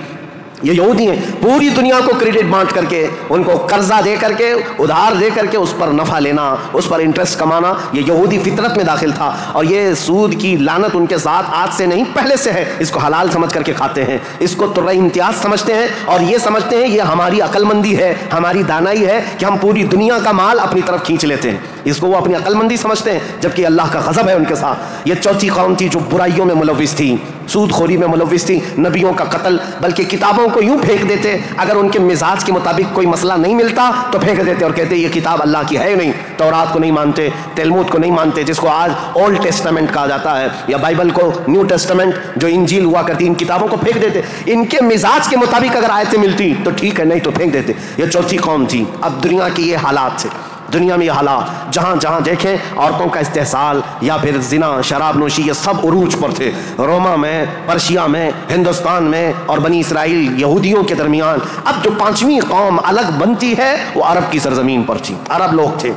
یہ یہودی ہیں۔ پوری دنیا کو کریڈٹ بانٹ کر کے، ان کو قرضہ دے کر کے، ادھار دے کر کے، اس پر نفع لینا، اس پر انٹرسٹ کمانا، یہ یہودی فطرت میں داخل تھا، اور یہ سود کی لعنت ان کے ساتھ آج سے نہیں پہلے سے ہے۔ اس کو حلال سمجھ کر کے کھاتے ہیں، اس کو ترہ امتیاز سمجھتے ہیں، اور یہ سمجھتے ہیں یہ ہماری عقل مندی ہے، ہماری دانائی ہے کہ ہم پوری دنیا کا مال اپنی طرف کھینچ لیتے ہیں، اس کو وہ اپنی عقل مندی سمجھتے ہیں، جبکہ اللہ کا غضب ہے ان کے ساتھ۔ یہ چوتھی قوم تھی جو برائیوں میں ملوث تھی، سود خوری میں ملوث تھی، نبیوں کا قتل، بلکہ کتابوں کو یوں پھینک دیتے، اگر ان کے مزاج کے مطابق کوئی مسئلہ نہیں ملتا تو پھینک دیتے اور کہتے یہ کتاب اللہ کی ہے نہیں، تورات کو نہیں مانتے، تلمود کو نہیں مانتے، جس کو آج اولڈ ٹیسٹمنٹ کہا جاتا ہے، یا بائبل کو نیو ٹیسٹمنٹ، جو انجیل ہوا کرتی، ان کتابوں کو پھینک دیتے۔ ان کے مزاج کے مطابق اگر آیتیں ملتی تو ٹھیک ہے، نہیں تو پھینک دیتے۔ یہ چوتھی قوم تھی۔ اب دنیا کی یہ حالات تھے، دنیا میں یہ حالات، جہاں جہاں دیکھیں عورتوں کا استحصال یا پھر زنا، شراب نوشی، یہ سب عروج پر تھے، روما میں، پرشیا میں، ہندوستان میں، اور بنی اسرائیل یہودیوں کے درمیان۔ اب جو 5ویں قوم الگ بنتی ہے وہ عرب کی سرزمین پر تھی، عرب لوگ تھے،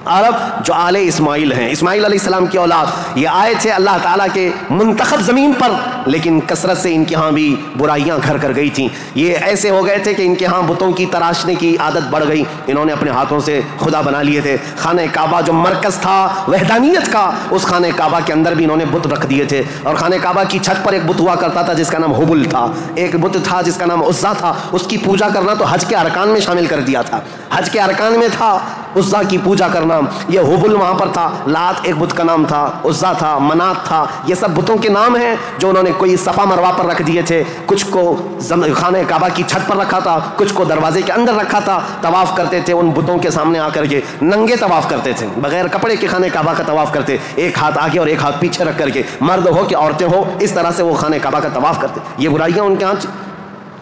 عرب جو آل اسماعیل ہیں، اسماعیل علیہ السلام کی اولاد، یہ آئے تھے اللہ تعالیٰ کے منتخب زمین پر، لیکن کثرت سے ان کے ہاں بھی برائیاں گھر کر گئی تھیں۔ یہ ایسے ہو گئے تھے کہ ان کے ہاں بتوں کی تراشنے کی عادت بڑھ گئی، انہوں نے اپنے ہاتھوں سے خدا بنا لیے تھے۔ خانہ کعبہ جو مرکز تھا وحدانیت کا، اس خانہ کعبہ کے اندر بھی انہوں نے بت رکھ دیے تھے، اور خانہ کعبہ کی چھت پر ایک بت ہوا کرتا تھا جس کا نام حبل تھا، ایک بت تھا جس کا نام عزا تھا، اس کی پوجا کرنا تو حج کے ارکان میں شامل کر دیا تھا، حج کے ارکان میں تھا عزا کی پوجا کرنا۔ یہ حبل وہاں پر تھا، لات ایک بت کا نام تھا، عزا تھا، منات تھا، یہ سب بتوں کے نام ہیں جو انہوں نے کوئی صفا مروا پر رکھ دیے تھے، کچھ کو خانہ کعبہ کی چھت پر رکھا تھا، کچھ کو دروازے کے اندر رکھا تھا۔ طواف کرتے تھے ان بتوں کے سامنے آ کر کے، ننگے طواف کرتے تھے، بغیر کپڑے کے خانہ کعبہ کا طواف کرتے، ایک ہاتھ آگے اور ایک ہاتھ پیچھے رکھ کر کے، مرد ہو کہ عورتیں ہو، اس طرح سے وہ خانہ کعبہ کا طواف کرتے۔ یہ برائیاں ان کے ہاں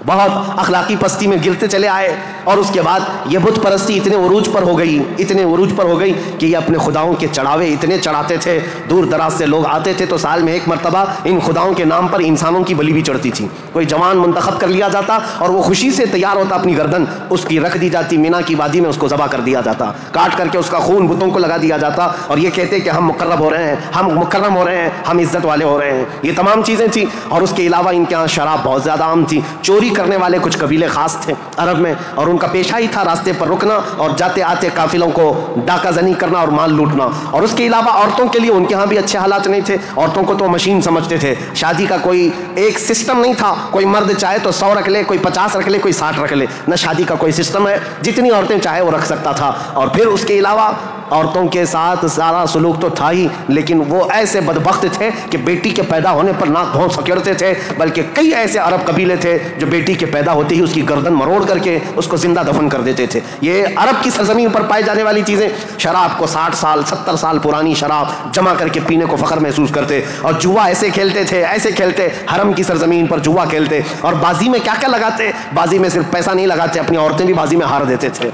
بہت اخلاقی پستی میں گرتے چلے آئے، اور اس کے بعد یہ بت پرستی اتنے عروج پر ہو گئی کہ یہ اپنے خداؤں کے چڑھاوے اتنے چڑھاتے تھے، دور دراز سے لوگ آتے تھے تو سال میں ایک مرتبہ ان خداؤں کے نام پر انسانوں کی بلی بھی چڑھتی تھی۔ کوئی جوان منتخب کر لیا جاتا اور وہ خوشی سے تیار ہوتا، اپنی گردن اس کی رکھ دی جاتی، مینا کی وادی میں اس کو ذبح کر دیا جاتا، کاٹ کر کے اس کا خون بتوں کو لگا دیا جاتا، اور یہ کہتے کہ ہم مقرب ہو رہے ہیں، ہم مکرم ہو رہے ہیں، ہم عزت والے ہو رہے ہیں۔ یہ تمام چیزیں تھیں، اور اس کے علاوہ ان کے یہاں شراب بہت زیادہ عام تھی۔ چوری کرنے والے کچھ قبیلے خاص تھے عرب میں، اور ان کا پیشہ ہی تھا راستے پر رکنا اور جاتے آتے قافلوں کو ڈاکہ زنی کرنا اور مال لوٹنا۔ اور اس کے علاوہ عورتوں کے لیے ان کے ہاں بھی اچھے حالات نہیں تھے، عورتوں کو تو مشین سمجھتے تھے، شادی کا کوئی ایک سسٹم نہیں تھا، کوئی مرد چاہے تو 100 رکھ لے، کوئی 50 رکھ لے، کوئی 60 رکھ لے، نہ شادی کا کوئی سسٹم ہے، جتنی عورتیں چاہے وہ رکھ سکتا تھا۔ اور پھر اس کے علاوہ عورتوں کے ساتھ سارا سلوک تو تھا ہی، لیکن وہ ایسے بدبخت تھے کہ بیٹی کے پیدا ہونے پر ناک بھون سکیڑتے تھے، بلکہ کئی ایسے عرب قبیلے تھے جو بیٹی کے پیدا ہوتے ہی اس کی گردن مروڑ کر کے اس کو زندہ دفن کر دیتے تھے۔ یہ عرب کی سرزمین پر پائے جانے والی چیزیں۔ شراب کو 60 سال 70 سال پرانی شراب جمع کر کے پینے کو فخر محسوس کرتے، اور جوا ایسے کھیلتے حرم کی سرزمین پر جوا کھیلتے، اور بازی میں کیا کیا لگاتے، بازی میں صرف پیسہ نہیں لگاتے، اپنی عورتیں بھی بازی میں ہار دیتے تھے۔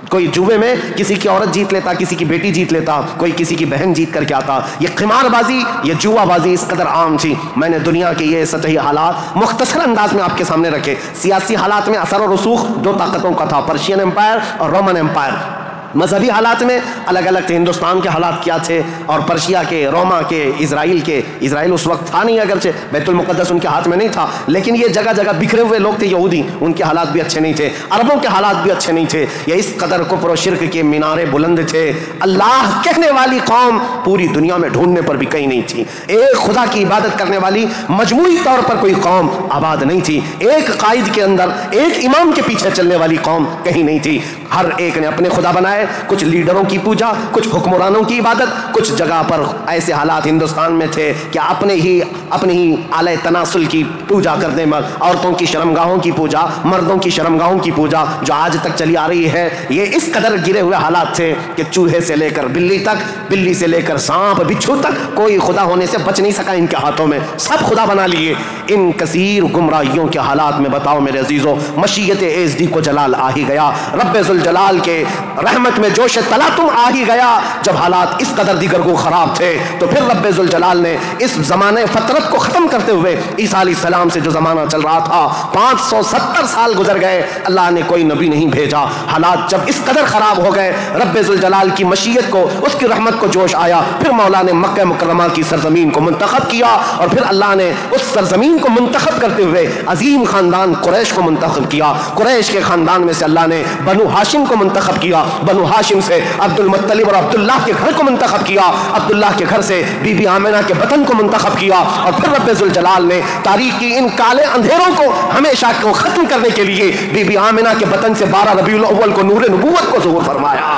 کوئی جوے میں کسی کی عورت جیت لیتا، کسی کی بیٹی جیت لیتا، کوئی کسی کی بہن جیت کر کے آتا۔ یہ قمار بازی، یہ جوا بازی اس قدر عام تھی۔ میں نے دنیا کے یہ سطحی حالات مختصر انداز میں آپ کے سامنے رکھے۔ سیاسی حالات میں اثر و رسوخ دو طاقتوں کا تھا، پرشین امپائر اور رومن امپائر۔ مذہبی حالات میں الگ الگ تھے، ہندوستان کے حالات کیا تھے، اور پرشیا کے، روما کے، اسرائیل اس وقت تھا نہیں، اگرچہ بیت المقدس ان کے ہاتھ میں نہیں تھا، لیکن یہ جگہ جگہ بکھرے ہوئے لوگ تھے یہودی، ان کے حالات بھی اچھے نہیں تھے، عربوں کے حالات بھی اچھے نہیں تھے۔ یہ اس قدر کفر و شرک کے مینارے بلند تھے، اللہ کہنے والی قوم پوری دنیا میں ڈھونڈنے پر بھی کہیں نہیں تھی۔ ایک خدا کی عبادت کرنے والی مجموعی طور پر کوئی قوم آباد نہیں تھی، ایک قائد کے اندر ایک امام کے پیچھے چلنے والی قوم کہیں نہیں تھی۔ ہر ایک نے اپنے خدا بنائے، کچھ لیڈروں کی پوجا، کچھ حکمرانوں کی عبادت، کچھ جگہ پر ایسے حالات ہندوستان میں تھے کہ اپنے ہی آلہ تناسل کی پوجا کرنے میں، عورتوں کی شرمگاہوں کی پوجا، مردوں کی شرمگاہوں کی پوجا جو آج تک چلی آ رہی ہے۔ یہ اس قدر گرے ہوئے حالات تھے کہ چوہے سے لے کر بلی تک، بلی سے لے کر سانپ بچھو تک کوئی خدا ہونے سے بچ نہیں سکا ان کے ہاتھوں میں، سب خدا بنا لیے۔ ان کثیر گمراہیوں کے حالات میں بتاؤ میرے عزیزو، مشیت ایزدی کو جلال آ ہی گیا، رب ذوالجلال کے رحمت میں جوش تلاطم آ ہی گیا۔ جب حالات اس قدر دیگر کو خراب تھے تو پھر رب ذوالجلال نے اس زمانے فطرت کو ختم کرتے ہوئے عیسیٰ علیہ السلام سے جو زمانہ چل رہا تھا، 570 سال گزر گئے، اللہ نے کوئی نبی نہیں بھیجا۔ حالات جب اس قدر خراب ہو گئے، رب ذوالجلال کی مشیت کو، اس کی رحمت کو جوش آیا، پھر مولا نے مکہ مکرمہ کی سرزمین کو منتخب کیا، اور پھر اللہ نے اس سرزمین کو منتخب کرتے ہوئے عظیم خاندان قریش کو منتخب کیا۔ قریش کے خاندان میں سے اللہ نے بنو ہاشم کو منتخب کیا، بنو ہاشم سے عبد المطلب اور عبداللہ کے گھر کو منتخب کیا، عبداللہ کے گھر سے بی بی آمنہ کے وطن کو منتخب کیا، اور پھر رب ذوالجلال نے تاریخ کی ان کالے اندھیروں کو ہمیشہ کو ختم کرنے کے لیے بی بی آمنہ کے وطن سے 12 ربیع الاول کو نور نبوت کو ظہور فرمایا،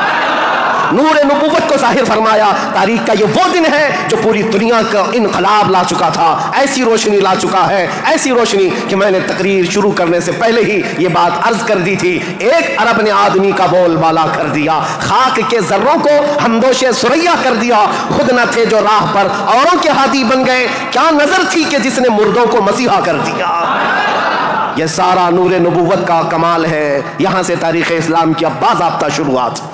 نور نبوت کو ظاہر فرمایا۔ تاریخ کا یہ وہ دن ہے جو پوری دنیا کا انقلاب لا چکا تھا، ایسی روشنی لا چکا ہے، ایسی روشنی کہ میں نے تقریر شروع کرنے سے پہلے ہی یہ بات عرض کر دی تھی۔ ایک عرب نے آدمی کا بول بالا کر دیا، خاک کے ذروں کو ہمدوش ثریا کر دیا، خود نہ تھے جو راہ پر اوروں کے ہادی بن گئے، کیا نظر تھی کہ جس نے مردوں کو مسیحا کر دیا۔ یہ سارا نور نبوت کا کمال ہے، یہاں سے تاریخ اسلام کی اب باضابطہ شروعات۔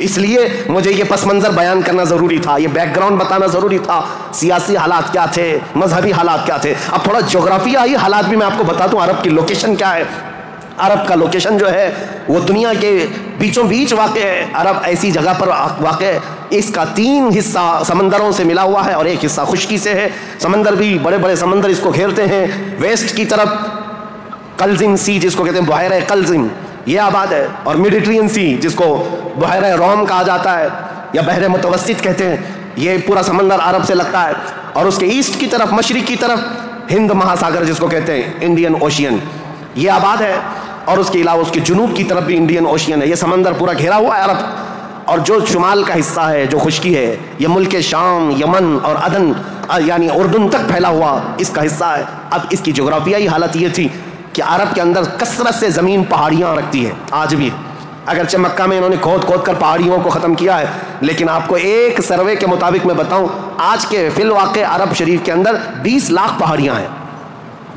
اس لیے مجھے یہ پس منظر بیان کرنا ضروری تھا، یہ بیک گراؤنڈ بتانا ضروری تھا، سیاسی حالات کیا تھے، مذہبی حالات کیا تھے۔ اب تھوڑا جغرافیائی حالات بھی میں آپ کو بتا دوں، عرب کی لوکیشن کیا ہے۔ عرب کا لوکیشن جو ہے وہ دنیا کے بیچوں بیچ واقع ہے۔ عرب ایسی جگہ پر واقع ہے، اس کا 3 حصہ سمندروں سے ملا ہوا ہے اور ایک حصہ خشکی سے ہے۔ سمندر بھی بڑے بڑے سمندر اس کو گھیرتے ہیں۔ ویسٹ کی طرف قلزم سی جس کو کہتے ہیں بحیرہ قلزم، یہ آباد ہے، اور میڈیٹرین سی جس کو بحیرہ روم کہا جاتا ہے یا بحر متوسط کہتے ہیں، یہ پورا سمندر عرب سے لگتا ہے۔ اور اس کے ایسٹ کی طرف، مشرق کی طرف ہند مہاساگر جس کو کہتے ہیں، انڈین اوشین، یہ آباد ہے۔ اور اس کے علاوہ اس کے جنوب کی طرف بھی انڈین اوشین ہے۔ یہ سمندر پورا گھیرا ہوا ہے عرب۔ اور جو شمال کا حصہ ہے، جو خشکی ہے، یہ ملک شام، یمن اور عدن یعنی اردن تک پھیلا ہوا اس کا حصہ ہے۔ اب اس کی جغرافیائی حالت یہ تھی کہ عرب کے اندر کثرت سے زمین پہاڑیاں رکھتی ہے، آج بھی، اگرچہ مکہ میں انہوں نے کھود کھود کر پہاڑیوں کو ختم کیا ہے، لیکن آپ کو ایک سروے کے مطابق میں بتاؤں، آج کے فی الواقع عرب شریف کے اندر 20 لاکھ پہاڑیاں ہیں،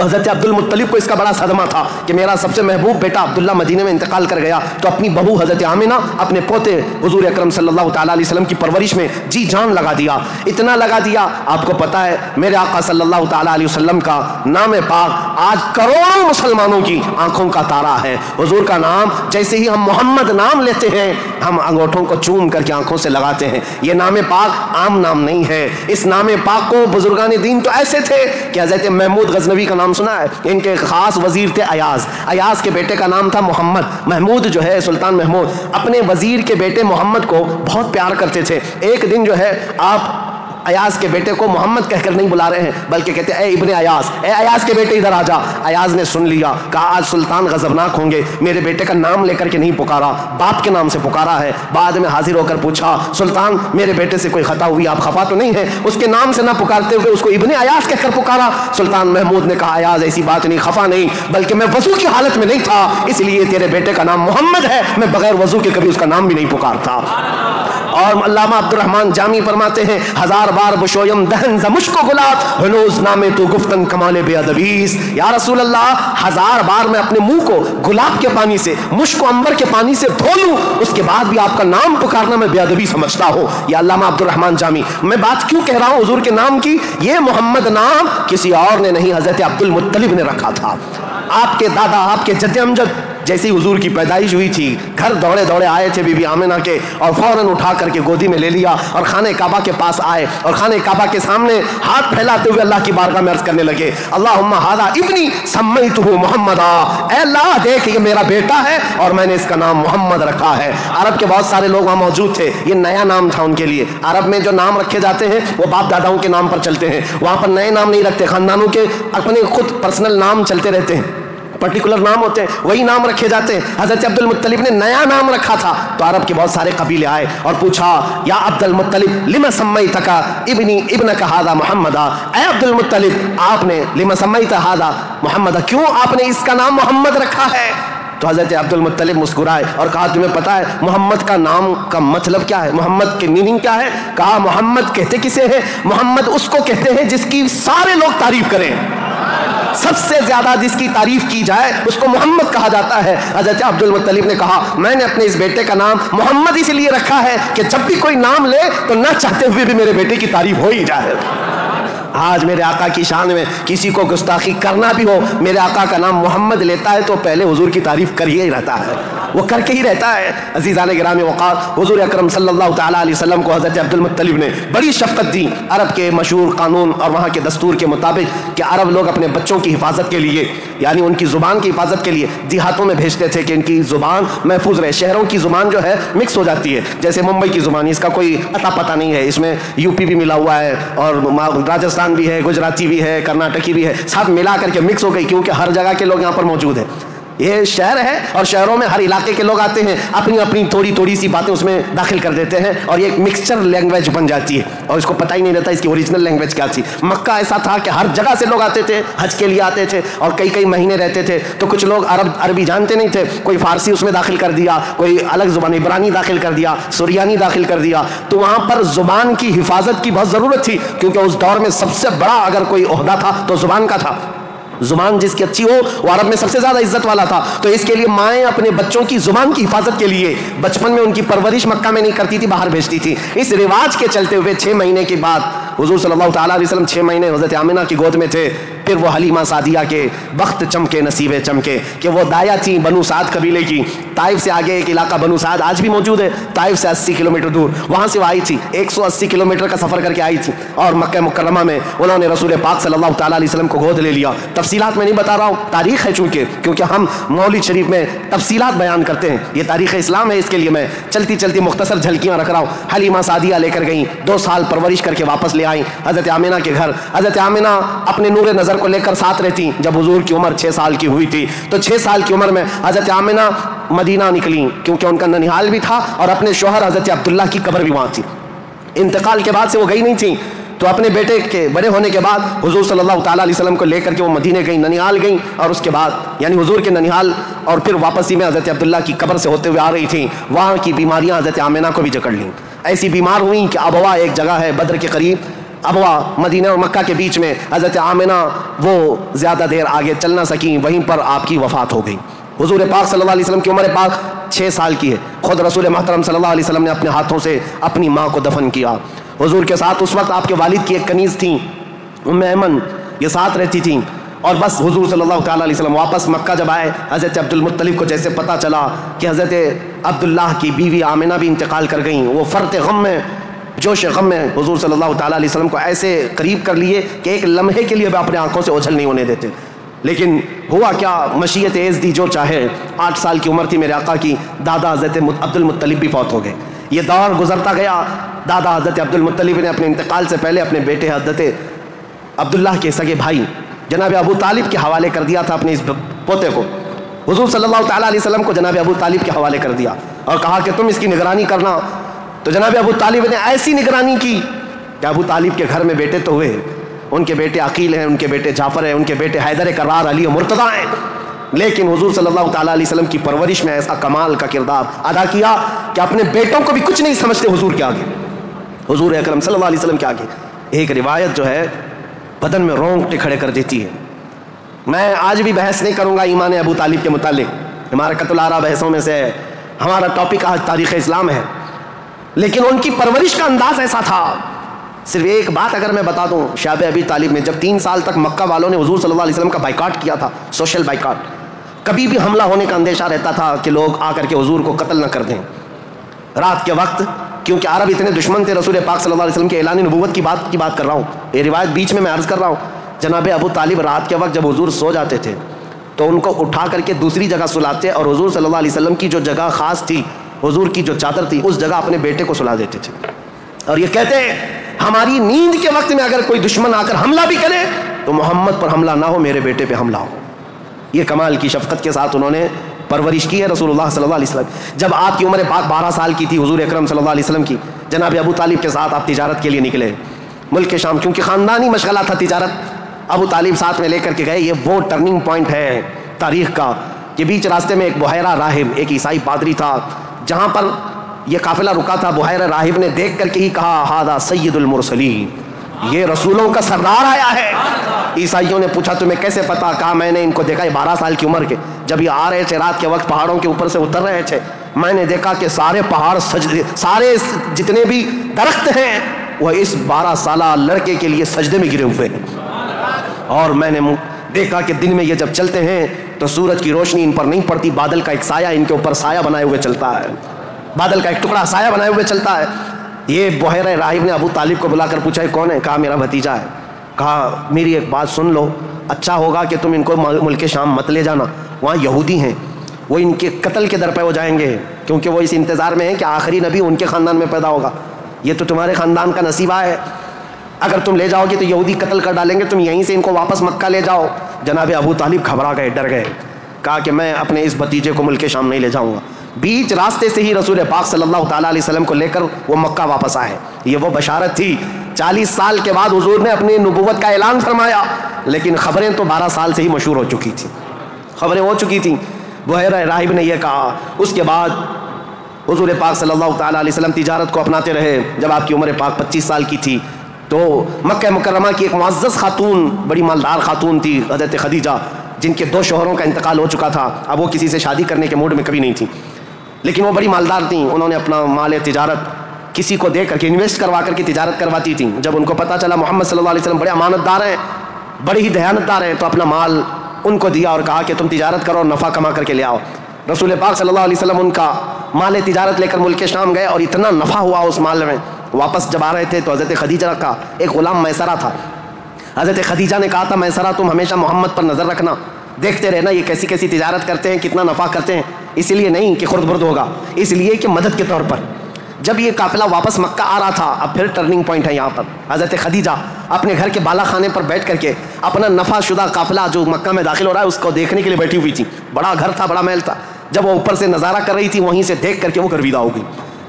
تو حضرت عبد المطلب کو اس کا بڑا صدمہ تھا کہ میرا سب سے محبوب بیٹا عبداللہ مدینے میں انتقال کر گیا، تو اپنی بہو حضرت آمنہ اپنے پوتے حضور اکرم صلی اللہ تعالیٰ علیہ وسلم کی پرورش میں جی جان لگا دیا، اتنا لگا دیا. آپ کو پتا ہے میرے آقا صلی اللہ تعالیٰ علیہ وسلم کا نام پاک آج کروڑوں مسلمانوں کی آنکھوں کا تارا ہے. حضور کا نام جیسے ہی ہم محمد نام لیتے ہیں ہم انگوٹھوں کو چوم کر کے آنکھوں سے لگاتے ہیں. یہ نام پاک عام نام نہیں ہے. اس نام پاک کو بزرگان دین تو ایسے تھے کہ حضرت محمود غزنوی کا نام سنا ہے، ان کے خاص وزیر تھے ایاز. ایاز کے بیٹے کا نام تھا محمد. محمود جو ہے سلطان محمود اپنے وزیر کے بیٹے محمد کو بہت پیار کرتے تھے. ایک دن جو ہے آپ ایاز کے بیٹے کو محمد کہہ کر نہیں بلا رہے ہیں بلکہ کہتے ہیں اے ابن ایاز، اے ایاز کے بیٹے ادھر آ جا. ایاز نے سن لیا، کہا آج سلطان غضبناک ہوں گے، میرے بیٹے کا نام لے کر کے نہیں پکارا، باپ کے نام سے پکارا ہے. بعد میں حاضر ہو کر پوچھا سلطان میرے بیٹے سے کوئی خطا ہوئی، آپ خفا تو نہیں ہے؟ اس کے نام سے نہ پکارتے ہوئے اس کو ابن ایاز کہہ کر پکارا. سلطان محمود نے کہا ایاز ایسی بات نہیں، خفا نہیں، بلکہ میں وضو کی حالت میں نہیں تھا اس لیے تیرے بیٹے کا نام محمد ہے، میں بغیر وضو کے کبھی اس کا نام بھی نہیں پکارتا. اور علامہ عبد الرحمن جامی فرماتے ہیں ہزار بار بشویم دہن ز مشک و گلاب ہنوز نام تو گفتن کمال بے ادبیس. یا رسول اللہ ہزار بار میں اپنے منہ کو گلاب کے پانی سے مشک و عنبر کے پانی سے دھو لوں اس کے بعد بھی آپ کا نام پکارنا میں بے ادبی سمجھتا ہوں. یا علامہ عبد الرحمن جامی. میں بات کیوں کہہ رہا ہوں حضور کے نام کی؟ یہ محمد نام کسی اور نے نہیں حضرت عبد المطلب نے رکھا تھا. آپ کے دادا آپ کے جد امجد جیسے ہی حضور کی پیدائش ہوئی تھی گھر دوڑے دوڑے آئے تھے بی بی آمنہ کے اور فوراً اٹھا کر کے گودی میں لے لیا اور خانہ کعبہ کے پاس آئے اور خانہ کعبہ کے سامنے ہاتھ پھیلاتے ہوئے اللہ کی بارگاہ میں عرض کرنے لگے اللہم ھذا ابنی سمیتہ محمدا. اے اللہ دیکھ یہ میرا بیٹا ہے اور میں نے اس کا نام محمد رکھا ہے. عرب کے بہت سارے لوگ وہاں موجود تھے، یہ نیا نام تھا ان کے لیے. عرب میں جو نام رکھے جاتے ہیں وہ باپ داداؤں کے نام پر چلتے ہیں، وہاں پر نئے نام نہیں رکھتے، خاندانوں کے اپنے خود پرسنل نام چلتے رہتے ہیں، پرٹیکولر نام ہوتے ہیں وہی نام رکھے جاتے ہیں. حضرت عبد المطلب نے نیا نام رکھا تھا تو عرب کے بہت سارے قبیلے آئے اور پوچھا یا عبد المطلب لما سمیتک ابنی ابنک ھذا محمدا. اے عبد المطلب آپ نے لما سمیت ھذا محمدا، کیوں آپ نے اس کا نام محمد رکھا ہے؟ تو حضرت عبد المطلب مسکرائے اور کہا تمہیں پتا ہے محمد کا نام کا مطلب کیا ہے، محمد کے میننگ کیا ہے؟ کہا محمد کہتے کسے ہیں؟ محمد اس کو کہتے ہیں جس کی سارے لوگ تعریف کریں، سب سے زیادہ جس کی تعریف کی جائے اس کو محمد کہا جاتا ہے. حضرت عبد المطلب نے کہا میں نے اپنے اس بیٹے کا نام محمد اس لیے رکھا ہے کہ جب بھی کوئی نام لے تو نہ چاہتے ہوئے بھی میرے بیٹے کی تعریف ہو ہی جائے. آج میرے آقا کی شان میں کسی کو گستاخی کرنا بھی ہو، میرے آقا کا نام محمد لیتا ہے تو پہلے حضور کی تعریف کر ہی رہتا ہے، وہ کر کے ہی رہتا ہے. عزیزان گرامی وقار، حضور اکرم صلی اللہ تعالیٰ علیہ وسلم کو حضرت عبد المطلب نے بڑی شفقت دی. عرب کے مشہور قانون اور وہاں کے دستور کے مطابق کہ عرب لوگ اپنے بچوں کی حفاظت کے لیے یعنی ان کی زبان کی حفاظت کے لیے دیہاتوں میں بھیجتے تھے کہ ان کی زبان محفوظ رہے. شہروں کی زبان جو ہے مکس ہو جاتی ہے، جیسے ممبئی کی زبان اس کا کوئی اتا پتہ نہیں ہے، اس میں یو پی بھی ملا ہوا ہے اور راجستھان بھی ہے، گجراتی بھی ہے، کرناٹکی بھی ہے، سب ملا کر کے مکس ہو گئی کیونکہ ہر جگہ کے لوگ یہاں پر موجود ہیں. یہ شہر ہے اور شہروں میں ہر علاقے کے لوگ آتے ہیں، اپنی اپنی تھوڑی تھوڑی سی باتیں اس میں داخل کر دیتے ہیں اور یہ ایک مکسچر لینگویج بن جاتی ہے اور اس کو پتہ ہی نہیں رہتا اس کی اوریجنل لینگویج کیا تھی. مکہ ایسا تھا کہ ہر جگہ سے لوگ آتے تھے، حج کے لیے آتے تھے اور کئی کئی مہینے رہتے تھے. تو کچھ لوگ عربی جانتے نہیں تھے، کوئی فارسی اس میں داخل کر دیا، کوئی الگ زبان عبرانی داخل کر دیا، سریانی داخل کر دیا. تو وہاں پر زبان کی حفاظت کی بہت ضرورت تھی کیونکہ اس دور میں سب سے بڑا اگر کوئی عہدہ تھا تو زبان کا تھا. زبان جس کی اچھی ہو وہ عرب میں سب سے زیادہ عزت والا تھا. تو اس کے لیے مائیں اپنے بچوں کی زبان کی حفاظت کے لیے بچپن میں ان کی پرورش مکہ میں نہیں کرتی تھی، باہر بھیجتی تھی. اس رواج کے چلتے ہوئے 6 مہینے کے بعد حضور صلی اللہ تعالیٰ علیہ وسلم 6 مہینے حضرت آمنہ کی گود میں تھے. پھر وہ حلیمہ سعدیہ کے بخت چمکے، نصیبے چمکے کہ وہ دایا تھیں بنو سعد قبیلے کی. طائف سے آگے ایک علاقہ بنو سعد آج بھی موجود ہے، طائف سے 80 کلومیٹر دور، وہاں سے وہ آئی تھی، 180 کلومیٹر کا سفر کر کے آئی تھی اور مکہ مکرمہ میں انہوں نے رسول پاک صلی اللہ تعالیٰ علیہ وسلم کو گود لے لیا. تفصیلات میں نہیں بتا رہا ہوں، تاریخ ہے کیونکہ ہم مولد شریف میں تفصیلات بیان کرتے ہیں، یہ تاریخ اسلام ہے، اس کے لیے میں چلتی چلتی مختصر جھلکیاں رکھ رہا ہوں. حلیمہ سعدیہ لے کر گئیں، 2 سال پرورش کر کے واپس لے آئیں حضرت آمنہ کے گھر. حضرت آمنہ اپنے نور نظر کو لے کر ساتھ رہتی. جب حضور کی عمر 6 سال کی ہوئی تھی تو 6 سال کی عمر میں حضرت آمنہ مدینہ نکلیں کیونکہ ان کا ننیحال بھی تھا اور اپنے شوہر حضرت عبداللہ کی قبر بھی وہاں تھی. انتقال کے بعد سے وہ گئی نہیں تھیں تو اپنے بیٹے کے بڑے ہونے کے بعد حضور صلی اللہ تعالیٰ علیہ وسلم کو لے کر کے وہ مدینے گئیں، ننیحال گئیں اور اس کے بعد یعنی حضور کے ننیحال اور پھر واپسی میں حضرت عبداللہ کی قبر سے ہوتے ہوئے آ رہی تھیں. وہاں کی بیماریاں حضرت آمنہ کو بھی جکڑ لیں، ایسی بیمار ہوئیں کہ ابوا ایک جگہ ہے بدر کے قریب ابوا مدینہ اور مکہ کے بیچ میں حضرت آمنہ وہ زیادہ دیر آگے چل نہ سکیں، وہیں پر آپ کی وفات ہو گئی. حضور پاک صلی اللہ علیہ وسلم کی عمر پاک 6 سال کی ہے. خود رسول محترم صلی اللہ علیہ وسلم نے اپنے ہاتھوں سے اپنی ماں کو دفن کیا. حضور کے ساتھ اس وقت آپ کے والد کی ایک کنیز تھیں ام ایمن، یہ ساتھ رہتی تھیں. اور بس حضور صلی اللہ تعالیٰ علیہ وسلم واپس مکہ جب آئے، حضرت عبد المطلب کو جیسے پتہ چلا کہ حضرت عبداللہ کی بیوی آمنہ بھی انتقال کر گئیں، وہ فرط غم میں، جوش غم میں حضور صلی اللہ تعالیٰ علیہ وسلم کو ایسے قریب کر لیے کہ ایک لمحے کے لیے بھی اپنے آنکھوں سے اوجھل نہیں ہونے دیتے. لیکن ہوا کیا، مشیت عز دی جو چاہے. 8 سال کی عمر تھی میرے آقا کی، دادا حضرت عبد المطلب بھی فوت ہو گئے. یہ دور گزرتا گیا. دادا حضرت عبد المطلب نے اپنے انتقال سے پہلے اپنے بیٹے حضرت عبداللہ کے سگے بھائی جناب ابو طالب کے حوالے کر دیا تھا اپنے اس پوتے کو. حضور صلی اللہ تعالیٰ علیہ وسلم کو جناب ابو طالب کے حوالے کر دیا اور کہا کہ تم اس کی نگرانی کرنا. تو جناب ابو طالب نے ایسی نگرانی کی کہ ابو طالب کے گھر میں بیٹے تو ہوئے، ان کے بیٹے عقیل ہیں، ان کے بیٹے جعفر ہیں، ان کے بیٹے حیدر کرار، علی و مرتضیٰ ہیں، لیکن حضور صلی اللہ تعالیٰ علیہ وسلم کی پرورش میں ایسا کمال کا کردار ادا کیا کہ اپنے بیٹوں کو بھی کچھ نہیں سمجھتے حضور کے آگے، حضور اکرم صلی اللہ علیہ وسلم کے آگے. ایک روایت جو ہے بدن میں رونگٹے کھڑے کر دیتی ہے. میں آج بھی بحث نہیں کروں گا ایمان ابو طالب کے متعلق، ہمارا قتل آرا بحثوں میں سے ہے، ہمارا ٹاپک آج تاریخ اسلام ہے. لیکن ان کی پرورش کا انداز ایسا تھا. صرف ایک بات اگر میں بتا دوں، شاب ابی طالب نے جب 3 سال تک مکہ والوں نے حضور صلی اللہ علیہ وسلم کا بائیکاٹ کیا تھا، سوشل بائیکاٹ، کبھی بھی حملہ ہونے کا اندیشہ رہتا تھا کہ لوگ آ کر کے حضور کو قتل نہ کر دیں. رات کے وقت، کیونکہ عرب اتنے دشمن تھے رسول پاک صلی اللہ علیہ وسلم کے اعلان نبوت کی بات کر رہا ہوں، یہ روایت بیچ میں عرض کر رہا ہوں. جناب ابو طالب رات کے وقت جب حضور سو جاتے تھے تو ان کو اٹھا کر کے دوسری جگہ سلاتے اور حضور صلی اللہ علیہ وسلم کی جو جگہ خاص تھی، حضور کی جو چادر تھی، اس جگہ اپنے بیٹے کو سلا دیتے تھے. اور یہ کہتے ہیں ہماری نیند کے وقت میں اگر کوئی دشمن آ کر حملہ بھی کرے تو محمد پر حملہ نہ ہو، میرے بیٹے پہ حملہ ہو. یہ کمال کی شفقت کے ساتھ انہوں نے پرورش کی ہے رسول اللہ صلی اللہ علیہ وسلم. جب آپ کی عمر پاک 12 سال کی تھی حضور اکرم صلی اللہ علیہ وسلم کی، جناب ابو طالب کے ساتھ آپ تجارت کے لیے نکلے ملک شام، کیونکہ خاندانی مشغلہ تھا تجارت. ابو طالب ساتھ میں لے کر کے گئے. یہ وہ ٹرننگ پوائنٹ ہے تاریخ کا کہ بیچ راستے میں ایک بحیرہ راہب، ایک عیسائی پادری تھا، جہاں پر یہ قافلہ رکا تھا. بحیرہ راہب نے دیکھ کر کے ہی کہا ہذا سید المرسلین، یہ رسولوں کا سردار آیا ہے. عیسائیوں نے پوچھا تمہیں کیسے پتا؟ کہا میں نے ان کو دیکھا 12 سال کی عمر کے، جب یہ آ رہے تھے رات کے وقت پہاڑوں کے اوپر سے اتر رہے تھے، میں نے دیکھا کہ سارے پہاڑ سجدے، سارے جتنے بھی درخت ہیں وہ اس 12 سالہ لڑکے کے لیے سجدے میں گرے ہوئے ہیں. اور میں نے دیکھا کہ دن میں یہ جب چلتے ہیں تو سورج کی روشنی ان پر نہیں پڑتی، بادل کا ایک سایہ ان کے اوپر سایہ بنائے ہوئے چلتا ہے، بادل کا ایک ٹکڑا سایہ بنائے ہوئے چلتا ہے. یہ بحیرہ راہب نے ابو طالب کو بلا کر پوچھا کون ہے؟ کہا میرا بھتیجا ہے. کہا میری ایک بات سن لو، اچھا ہوگا کہ تم ان کو ملک شام مت لے جانا، وہاں یہودی ہیں، وہ ان کے قتل کے در پہ ہو جائیں گے، کیونکہ وہ اس انتظار میں ہیں کہ آخری نبی ان کے خاندان میں پیدا ہوگا. یہ تو تمہارے خاندان کا نصیبہ ہے، اگر تم لے جاؤ گے تو یہودی قتل کر ڈالیں گے، تم یہیں سے ان کو واپس مکہ لے جاؤ. جناب ابو طالب گھبرا گئے، ڈر گئے. کہا کہ میں اپنے اس بھتیجے کو ملک شام نہیں لے جاؤں گا. بیچ راستے سے ہی رسول پاک صلی اللہ تعالیٰ علیہ وسلم کو لے کر وہ مکہ واپس آئے. یہ وہ بشارت تھی. 40 سال کے بعد حضور نے اپنی نبوت کا اعلان فرمایا، لیکن خبریں تو 12 سال سے ہی مشہور ہو چکی تھیں، خبریں ہو چکی تھیں. بحیرہ راہب نے یہ کہا. اس کے بعد حضور پاک صلی اللہ تعالیٰ علیہ وسلم تجارت کو اپناتے رہے. جب آپ کی عمر پاک 25 سال کی تھی تو مکہ مکرمہ کی ایک معزز خاتون، بڑی مالدار خاتون تھی حضرت خدیجہ، جن کے 2 شوہروں کا انتقال ہو چکا تھا. اب وہ کسی سے شادی کرنے کے موڈ میں کبھی نہیں تھی، لیکن وہ بڑی مالدار تھیں. انہوں نے اپنا مال تجارت کسی کو دے کر کے انویسٹ کروا کر کے تجارت کرواتی تھیں. جب ان کو پتہ چلا محمد صلی اللہ علیہ وسلم بڑے امانت دار ہیں، بڑے ہی دیانت دار ہیں، تو اپنا مال ان کو دیا اور کہا کہ تم تجارت کرو اور نفع کما کر کے لے آؤ. رسول پاک صلی اللہ علیہ وسلم ان کا مال تجارت لے کر ملک شام گئے اور اتنا نفع ہوا اس مال میں. واپس جب آ رہے تھے تو حضرت خدیجہ کا ایک غلام میسرہ تھا. حضرت خدیجہ نے کہا تھا میسرہ تم ہمیشہ محمد پر نظر رکھنا، دیکھتے رہنا یہ کیسی کیسی تجارت کرتے ہیں، کتنا نفع کرتے ہیں. اس لیے نہیں کہ خرد برد ہوگا، اس لیے کہ مدد کے طور پر. جب یہ قافلہ واپس مکہ آ رہا تھا، اب پھر ٹرننگ پوائنٹ ہے یہاں پر. حضرت خدیجہ اپنے گھر کے بالا خانے پر بیٹھ کر کے اپنا نفع شدہ قافلہ جو مکہ میں داخل ہو رہا ہے اس کو دیکھنے کے لیے بیٹھی ہوئی تھی. بڑا گھر تھا، بڑا محل تھا. جب وہ اوپر سے نظارہ کر رہی تھی وہیں سے دیکھ کر کے وہ گرویدہ ہو گئی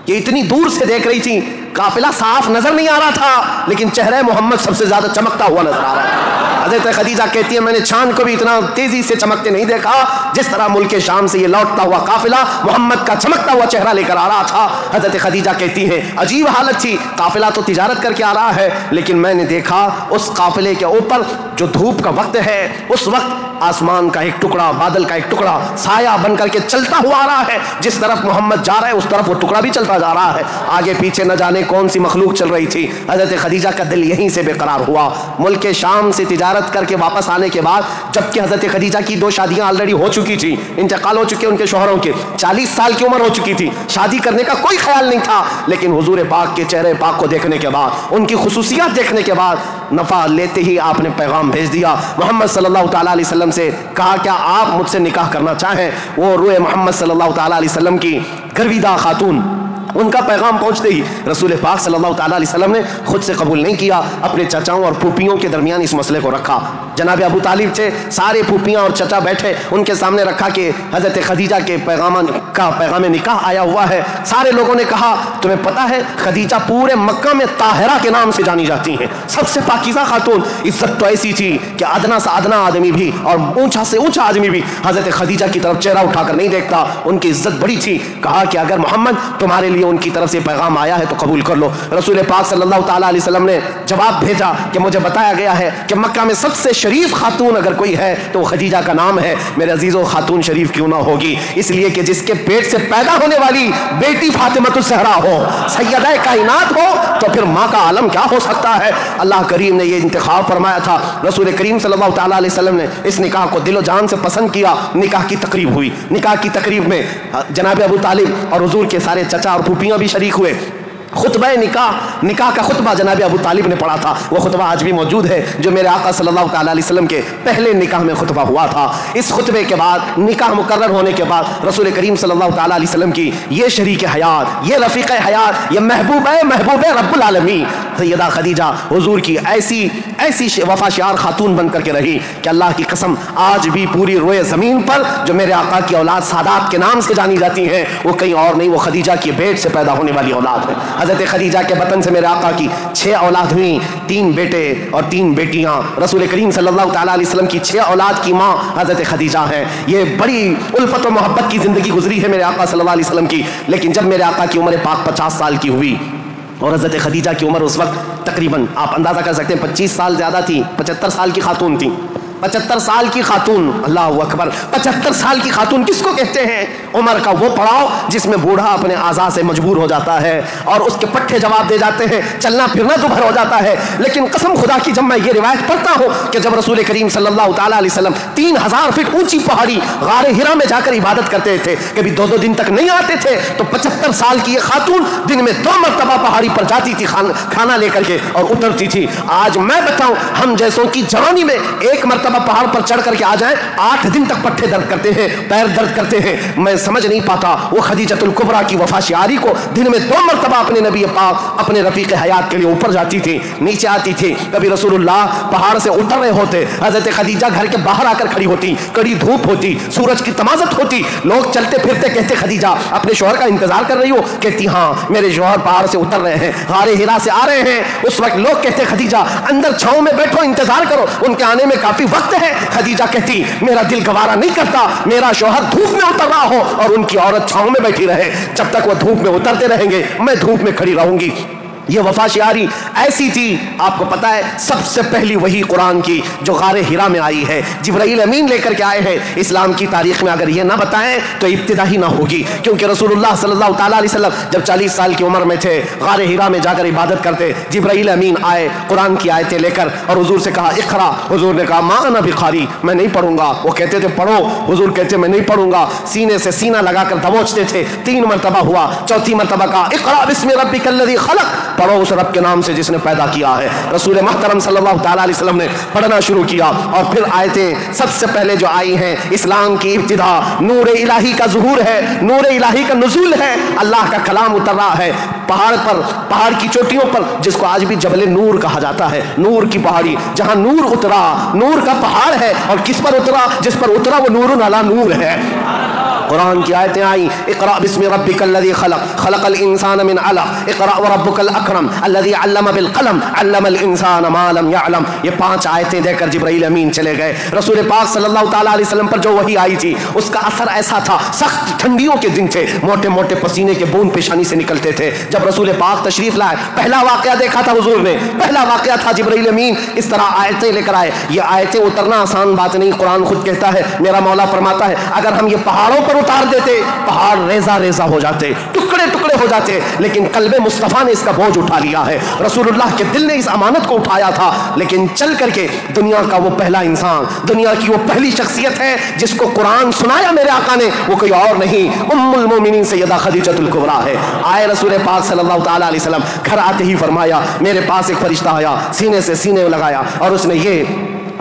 کہ اتنی دور سے دیکھ رہی تھی قافلہ صاف نظر نہیں آ رہا تھا لیکن چہرہ محمد سب سے زیادہ چمکتا ہوا نظر آ رہا ہے۔ حضرت خدیجہ کہتی ہے میں نے چاند کو بھی اتنا تیزی سے چمکتے نہیں دیکھا جس طرح ملک شام سے یہ لوٹتا ہوا قافلہ محمد کا چمکتا ہوا چہرہ لے کر آ رہا تھا۔ حضرت خدیجہ کہتی ہیں عجیب حالت تھی، قافلہ تو تجارت کر کے آ رہا ہے لیکن میں نے دیکھا اس قافلے کے اوپر جو دھوپ کا وقت ہے اس وقت آسمان کا ایک ٹکڑا، بادل کا ایک ٹکڑا سایہ بن کر کے چلتا ہوا آ رہا ہے، جس طرف محمد جا رہا ہے اس طرف وہ ٹکڑا بھی چلتا جا رہا ہے، آگے پیچھے نہ جانے کون سی مخلوق چل رہی تھی۔ حضرت خدیجہ کا دل یہیں سے بے قرار ہوا۔ ملک شام سے تجارت کر کے واپس آنے کے بعد، جبکہ حضرت خدیجہ کی 2 شادیاں آلریڈی ہو چکی تھی، انتقال ہو چکے ان کے شوہروں کے، 40 سال کی عمر ہو چکی تھی، شادی کرنے کا کوئی خیال نہیں تھا، لیکن حضور پاک کے چہرے پاک کو دیکھنے کے بعد، ان کی خصوصیات دیکھنے کے بعد نفع لیتے ہی آپ نے پیغام بھیج دیا محمد صلی اللہ تعالیٰ علیہ وسلم سے، کہا کیا آپ مجھ سے نکاح کرنا چاہیں؟ وہ روح محمد صلی اللہ تعالیٰ علیہ وسلم کی گرویدہ خاتون، ان کا پیغام پہنچتے ہی رسول پاک صلی اللہ تعالیٰ علیہ وسلم نے خود سے قبول نہیں کیا، اپنے چچاؤں اور پھوپھیوں کے درمیان اس مسئلے کو رکھا۔ جناب ابو طالب تھے، سارے پھوپھیاں اور چچا بیٹھے، ان کے سامنے رکھا کہ حضرت خدیجہ کے پیغام نکاح آیا ہوا ہے۔ سارے لوگوں نے کہا تمہیں پتہ ہے خدیجہ پورے مکہ میں طاہرہ کے نام سے جانی جاتی ہیں، سب سے پاکیزہ خاتون، عزت تو ایسی تھی کہ ادنا سے ادنا آدمی بھی اور اونچا سے اونچا آدمی بھی حضرت خدیجہ کی طرف چہرہ اٹھا کر نہیں دیکھتا، ان کی عزت بڑی تھی۔ کہا کہ اگر محمد تمہارے لیے ان کی طرف سے پیغام آیا ہے تو قبول کر لو۔ رسول پاک صلی اللہ تعالیٰ علیہ وسلم نے جواب بھیجا کہ مجھے بتایا گیا ہے کہ مکہ میں سب سے شریف خاتون اگر کوئی ہے تو وہ خدیجہ کا نام ہے۔ میرے عزیزو خاتون شریف کیوں نہ ہوگی؟ اس لیے کہ جس کے پیٹ سے پیدا ہونے والی بیٹی فاطمہ الزہرا ہو، سیدہ کائنات ہو، تو پھر ماں کا عالم کیا ہو سکتا ہے؟ اللہ کریم نے یہ انتخاب فرمایا تھا۔ رسول کریم صلی اللہ تعالیٰ علیہ وسلم نے اس نکاح کو دل و جان سے پسند کیا۔ نکاح کی تقریب ہوئی، نکاح کی تقریب میں جناب ابو طالب اور حضور کے سارے چچا اور پھوپھیاں بھی شریک ہوئے۔ خطبہ نکاح کا خطبہ جناب ابو طالب نے پڑھا تھا، وہ خطبہ آج بھی موجود ہے جو میرے آقا صلی اللہ تعالیٰ علیہ وسلم کے پہلے نکاح میں خطبہ ہوا تھا۔ اس خطبے کے بعد نکاح مقرر ہونے کے بعد رسول کریم صلی اللہ تعالیٰ علیہ وسلم کی یہ شریک حیات، یہ رفیق حیات، یہ محبوب رب العالمین سیدہ خدیجہ حضور کی ایسی وفا شعار خاتون بن کر کے رہی کہ اللہ کی قسم آج بھی پوری روئے زمین پر جو میرے آقا کی اولاد سادات کے نام سے جانی جاتی ہیں وہ کہیں اور نہیں، وہ خدیجہ کی پیٹ سے پیدا ہونے والی اولاد ہے۔ حضرت خدیجہ کے بطن سے میرے آقا کی 6 اولاد ہوئیں، 3 بیٹے اور 3 بیٹیاں۔ رسول کریم صلی اللہ تعالیٰ علیہ وسلم کی 6 اولاد کی ماں حضرت خدیجہ ہیں۔ یہ بڑی الفت و محبت کی زندگی گزری ہے میرے آقا صلی اللہ علیہ وسلم کی، لیکن جب میرے آقا کی عمر پاک 50 سال کی ہوئی اور حضرت خدیجہ کی عمر اس وقت تقریباً آپ اندازہ کر سکتے ہیں 25 سال زیادہ تھی، 75 سال کی خاتون تھی۔ 75 سال کی خاتون، اللہ اکبر، 75 سال کی خاتون کس کو کہتے ہیں؟ عمر کا وہ پڑاؤ جس میں بوڑھا اپنے اعضاء سے مجبور ہو جاتا ہے اور اس کے پٹھے جواب دے جاتے ہیں، چلنا پھرنا تو بھر ہو جاتا ہے۔ لیکن قسم خدا کی جب میں یہ روایت پڑھتا ہوں کہ جب رسول کریم صلی اللہ تعالیٰ علیہ وسلم 3000 فٹ اونچی پہاڑی غار ہرا میں جا کر عبادت کرتے تھے، کبھی 2 دن تک نہیں آتے تھے، تو 75 سال کی یہ خاتون دن میں 2 مرتبہ پہاڑی پر جاتی تھی کھانا لے کر کے اور اترتی تھی۔ آج میں بتاؤں ہم جیسوں کی جوانی میں ایک مرتبہ پہاڑ پر چڑھ کر کے آ جائیں 8 دن تک پٹھے درد کرتے ہیں، پیر درد کرتے ہیں۔ میں سمجھ نہیں پاتا وہ خدیجۃ الکبریٰ کی وفا شعاری کو دن میں 2 مرتبہ اپنے نبی پاک اپنے رفیق حیات کے لیے اوپر جاتی تھی، نیچے آتی تھی۔ کبھی رسول اللہ پہاڑ سے اتر رہے ہوتے، حضرت خدیجہ گھر کے باہر آ کر کھڑی ہوتی، کڑی دھوپ ہوتی، سورج کی تمازت ہوتی، لوگ چلتے پھرتے کہتے خدیجہ اپنے شوہر کا انتظار کر رہی ہو؟ کہتی ہاں میرے شوہر پہاڑ سے اتر رہے ہیں، غار ہرا سے آ رہے ہیں۔ اس وقت لوگ کہتے خدیجہ اندر چھاؤں میں بیٹھو، انتظار کرو، ان کے آنے میں کافی وقت ہے۔ خدیجہ کہتی میرا دل گوارا نہیں کرتا میرا شوہر دھوپ میں اتر رہا ہو اور ان کی عورت چھاؤں میں بیٹھی رہے، جب تک وہ دھوپ میں اترتے رہیں گے میں دھوپ میں کھڑی رہوں گی۔ یہ وفا شعاری ایسی تھی، آپ کو پتا ہے سب سے پہلی وہی قرآن کی جو غار ہرا میں آئی ہے، جبرائیل امین لے کر کے آئے ہیں۔ اسلام کی تاریخ میں اگر یہ نہ بتائیں تو ابتدا ہی نہ ہوگی، کیونکہ رسول اللہ صلی اللہ تعالیٰ علیہ وسلم جب 40 سال کی عمر میں تھے، غار ہرا میں جا کر عبادت کرتے، جبرائیل امین آئے قرآن کی آیتیں لے کر اور حضور سے کہا اقرا، حضور نے کہا ما انا بقاری، میں نہیں پڑھوں گا۔ وہ کہتے تھے پڑھو، حضور کہتے میں نہیں پڑھوں گا، سینے سے سینہ لگا کر دبوچتے تھے۔ 3 مرتبہ ہوا، چوتھی مرتبہ کہا اقرا بسم ربک الذی خلق، پڑھو اس رب کے نام سے جس نے پیدا کیا ہے۔ رسول محترم صلی اللہ تعالیٰ علیہ وسلم نے پڑھنا شروع کیا اور پھر آیتیں سب سے پہلے جو آئی ہیں، اسلام کی ابتدا نور الہی کا ظہور ہے، نور الہی کا نزول ہے، اللہ کا کلام اتر رہا ہے پہاڑ پر، پہاڑ کی چوٹیوں پر، جس کو آج بھی جبل نور کہا جاتا ہے، نور کی پہاڑی جہاں نور اترا، نور کا پہاڑ ہے، اور کس پر اترا؟ جس پر اترا وہ نور علی نور ہے۔ قرآن کی آیتیں آئیں، اقرأ بسم ربک الذی خلق خلق الانسان من علق اقرأ وربک الاکرم الذی علم بالقلم علم الانسان ما لم یعلم. یہ 5 آیتیں دے کر جبرائیل امین چلے گئے. رسول پاک صلی اللہ تعالیٰ علیہ وسلم پر جو وحی آئی تھی اس کا اثر ایسا تھا، سخت ٹھنڈیوں کے دن تھے، موٹے موٹے پسینے کے بوند پیشانی سے نکلتے تھے. جب رسول پاک تشریف لائے پہلا واقعہ دیکھا تھا حضور نے، پہلا واقعہ تھا جبرائیل امین اس طرح آیتیں لے کر آئے. یہ آیتیں اترنا آسان بات نہیں. قرآن خود کہتا ہے، میرا مولا فرماتا ہے اگر ہم یہ پہاڑوں پر اتار دیتے پہاڑ ریزہ ریزہ ہو جاتے، ٹکڑے ٹکڑے ہو جاتے، لیکن قلب مصطفیٰ نے اس کا بوجھ اٹھا لیا ہے. رسول اللہ کے دل نے اس امانت کو اٹھایا تھا، لیکن چل کر کے دنیا کا وہ پہلا انسان، دنیا کی وہ پہلی شخصیت ہے جس کو قرآن سنایا میرے آقا نے، وہ کوئی اور نہیں، ام المومنین سیدہ خدیجہ الکبریٰ ہے. آئے رسول پاک صلی اللہ تعالیٰ علیہ وسلم، گھر آتے ہی فرمایا میرے پاس ایک فرشتہ آیا، سینے سے سینے لگایا اور اس نے یہ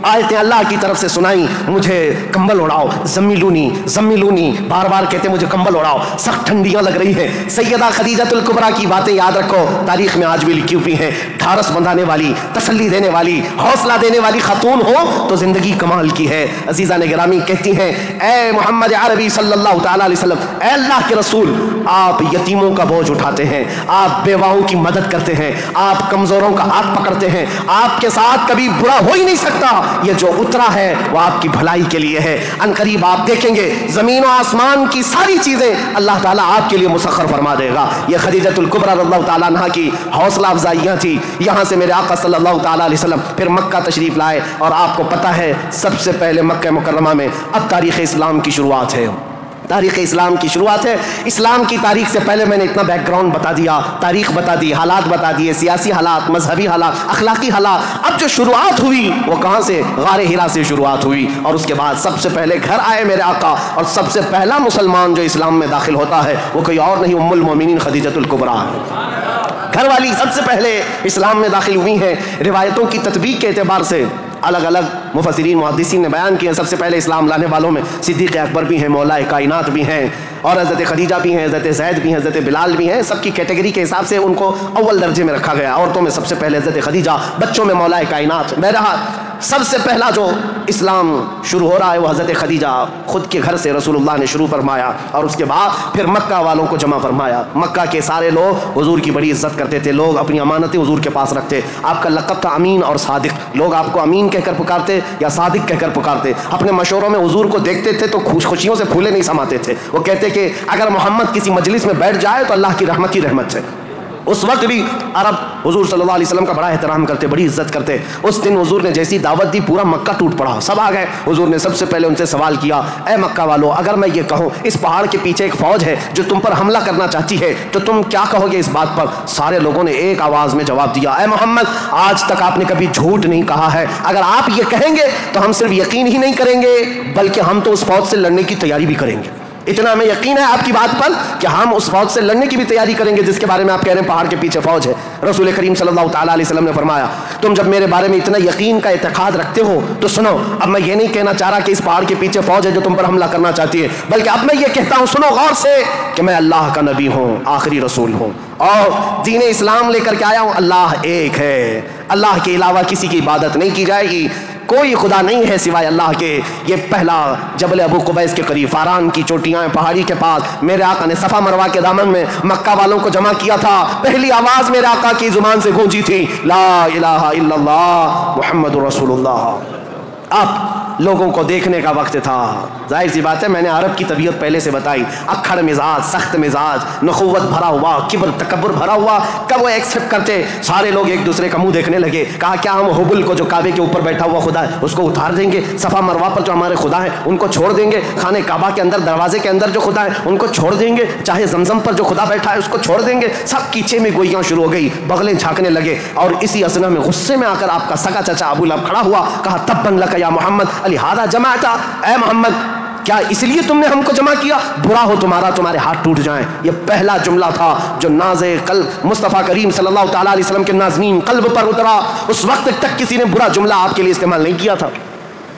آیتیں اللہ کی طرف سے سنائی، مجھے کمبل اڑاؤ، زمیلونی زمیلونی، بار بار کہتے مجھے کمبل اڑاؤ، سخت ٹھنڈیاں لگ رہی ہیں. سیدہ خدیجہ الکبریٰ کی باتیں یاد رکھو، تاریخ میں آج بھی لکھی ہوئی ہیں. ڈھارس بندھانے والی، تسلی دینے والی، حوصلہ دینے والی خاتون ہو تو زندگی کمال کی ہے. عزیزان گرامی کہتی ہیں اے محمد عربی صلی اللہ تعالیٰ علیہ وسلم، اے اللہ کے رسول، آپ یتیموں کا بوجھ اٹھاتے ہیں، آپ بیواؤں کی مدد کرتے ہیں، آپ کمزوروں کا ہاتھ پکڑتے ہیں، آپ کے ساتھ کبھی برا ہو ہی نہیں سکتا. یہ جو اترا ہے وہ آپ کی بھلائی کے لیے ہے. ان قریب آپ دیکھیں گے زمین و آسمان کی ساری چیزیں اللہ تعالیٰ آپ کے لیے مسخر فرما دے گا. یہ خدیجہ الکبریٰ رضی اللہ تعالیٰ عنہ کی حوصلہ افزائیاں تھی. یہاں سے میرے آقا صلی اللہ تعالیٰ علیہ وسلم پھر مکہ تشریف لائے، اور آپ کو پتہ ہے سب سے پہلے مکہ مکرمہ میں اب تاریخ اسلام کی شروعات ہے. تاریخ اسلام کی شروعات ہے. اسلام کی تاریخ سے پہلے میں نے اتنا بیک گراؤنڈ بتا دیا، تاریخ بتا دی، حالات بتا دیے، سیاسی حالات، مذہبی حالات، اخلاقی حالات. اب جو شروعات ہوئی وہ کہاں سے؟ غار حرا سے شروعات ہوئی. اور اس کے بعد سب سے پہلے گھر آئے میرے آقا، اور سب سے پہلا مسلمان جو اسلام میں داخل ہوتا ہے وہ کوئی اور نہیں، ام المومنین خدیجہ الکبریٰ ہے. گھر والی سب سے پہلے اسلام میں داخل ہوئی ہیں. روایتوں کی تطبیق کے اعتبار سے الگ الگ مفسرین محدثین نے بیان کیے ہیں. سب سے پہلے اسلام لانے والوں میں صدیق اکبر بھی ہیں، مولا کائنات بھی ہیں، اور حضرت خدیجہ بھی ہیں، حضرت زید بھی ہیں، حضرت بلال بھی ہیں. سب کی کیٹیگری کے حساب سے ان کو اول درجے میں رکھا گیا. عورتوں میں سب سے پہلے حضرت خدیجہ، بچوں میں مولا کائنات. بہرحال سب سے پہلا جو اسلام شروع ہو رہا ہے وہ حضرت خدیجہ خود کے گھر سے رسول اللہ نے شروع فرمایا، اور اس کے بعد پھر مکہ والوں کو جمع فرمایا. مکہ کے سارے لوگ حضور کی بڑی عزت کرتے تھے، لوگ اپنی امانتیں حضور کے پاس رکھتے. آپ کا لقب تھا امین اور صادق. لوگ آپ کو امین کہہ کر پکارتے یا صادق کہہ کر پکارتے. اپنے مشوروں میں حضور کو دیکھتے تھے تو خوشیوں سے پھولے نہیں سماتے تھے. وہ کہتے کہ اگر محمد کسی مجلس میں بیٹھ جائے تو اللہ کی رحمت ہی رحمت ہے. اس وقت بھی عرب حضور صلی اللہ علیہ وسلم کا بڑا احترام کرتے، بڑی عزت کرتے. اس دن حضور نے جیسی دعوت دی پورا مکہ ٹوٹ پڑا، سب آ گئے. حضور نے سب سے پہلے ان سے سوال کیا، اے مکہ والو، اگر میں یہ کہوں اس پہاڑ کے پیچھے ایک فوج ہے جو تم پر حملہ کرنا چاہتی ہے تو تم کیا کہو گے اس بات پر؟ سارے لوگوں نے ایک آواز میں جواب دیا، اے محمد، آج تک آپ نے کبھی جھوٹ نہیں کہا ہے. اگر آپ یہ کہیں گے تو ہم صرف یقین ہی نہیں کریں گے بلکہ ہم تو اس فوج سے لڑنے کی تیاری بھی کریں گے. اتنا ہمیں یقین ہے آپ کی بات پر کہ ہم اس فوج سے لڑنے کی بھی تیاری کریں گے جس کے بارے میں آپ کہہ رہے ہیں پہاڑ کے پیچھے فوج ہے. رسول کریم صلی اللہ تعالیٰ علیہ وسلم نے فرمایا، تم جب میرے بارے میں اتنا یقین کا اعتقاد رکھتے ہو تو سنو، اب میں یہ نہیں کہنا چاہ رہا کہ اس پہاڑ کے پیچھے فوج ہے جو تم پر حملہ کرنا چاہتی ہے، بلکہ اب میں یہ کہتا ہوں، سنو غور سے، کہ میں اللہ کا نبی ہوں، آخری رسول ہوں، اور دین اسلام لے کر کے آیا ہوں. اللہ ایک ہے، اللہ کے علاوہ کسی کی عبادت نہیں کی جائے گی، کوئی خدا نہیں ہے سوائے اللہ کے. یہ پہلا جبل ابو قبیس کے قریب فاران کی چوٹیاں پہاڑی کے پاس میرے آقا نے صفا مروہ کے دامن میں مکہ والوں کو جمع کیا تھا. پہلی آواز میرے آقا کی زبان سے گونجی تھی، لا الہ الا اللہ محمد رسول اللہ. اب لوگوں کو دیکھنے کا وقت تھا. ظاہر سی بات ہے، میں نے عرب کی طبیعت پہلے سے بتائی، اکھڑ مزاج، سخت مزاج، نخوت بھرا ہوا، کبر تکبر بھرا ہوا. کب وہ ایکسپٹ کرتے؟ سارے لوگ ایک دوسرے کا منہ دیکھنے لگے. کہا کیا ہم حبل کو جو کعبے کے اوپر بیٹھا ہوا خدا ہے اس کو اتار دیں گے؟ صفا مروہ پر جو ہمارے خدا ہیں ان کو چھوڑ دیں گے؟ خانہ کعبہ کے اندر دروازے کے اندر جو خدا ہے ان کو چھوڑ دیں گے؟ چاہے زمزم پر جو خدا بیٹھا ہے اس کو چھوڑ دیں گے؟ سب کیچے میں گوئیاں شروع ہو گئی، بغلیں جھانکنے لگے. اور اسی اثنا میں غصے میں آ کر آپ کا سگا چچا ابو لہب کھڑا ہوا. کہا تبا لک یا محمد لہذا جمعتا، اے محمد کیا اس لیے تم نے ہم کو جمع کیا؟ برا ہو تمہارا، تمہارے ہاتھ ٹوٹ جائیں. یہ پہلا جملہ تھا جو ناز قلب مصطفیٰ کریم صلی اللہ تعالیٰ علیہ وسلم کے نازنین قلب پر اترا. اس وقت تک کسی نے برا جملہ آپ کے لیے استعمال نہیں کیا تھا.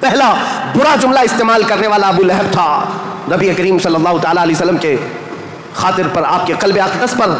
پہلا برا جملہ استعمال کرنے والا ابو لہب تھا. نبی کریم صلی اللہ تعالیٰ علیہ وسلم کے خاطر پر، آپ کے قلب اقدس پر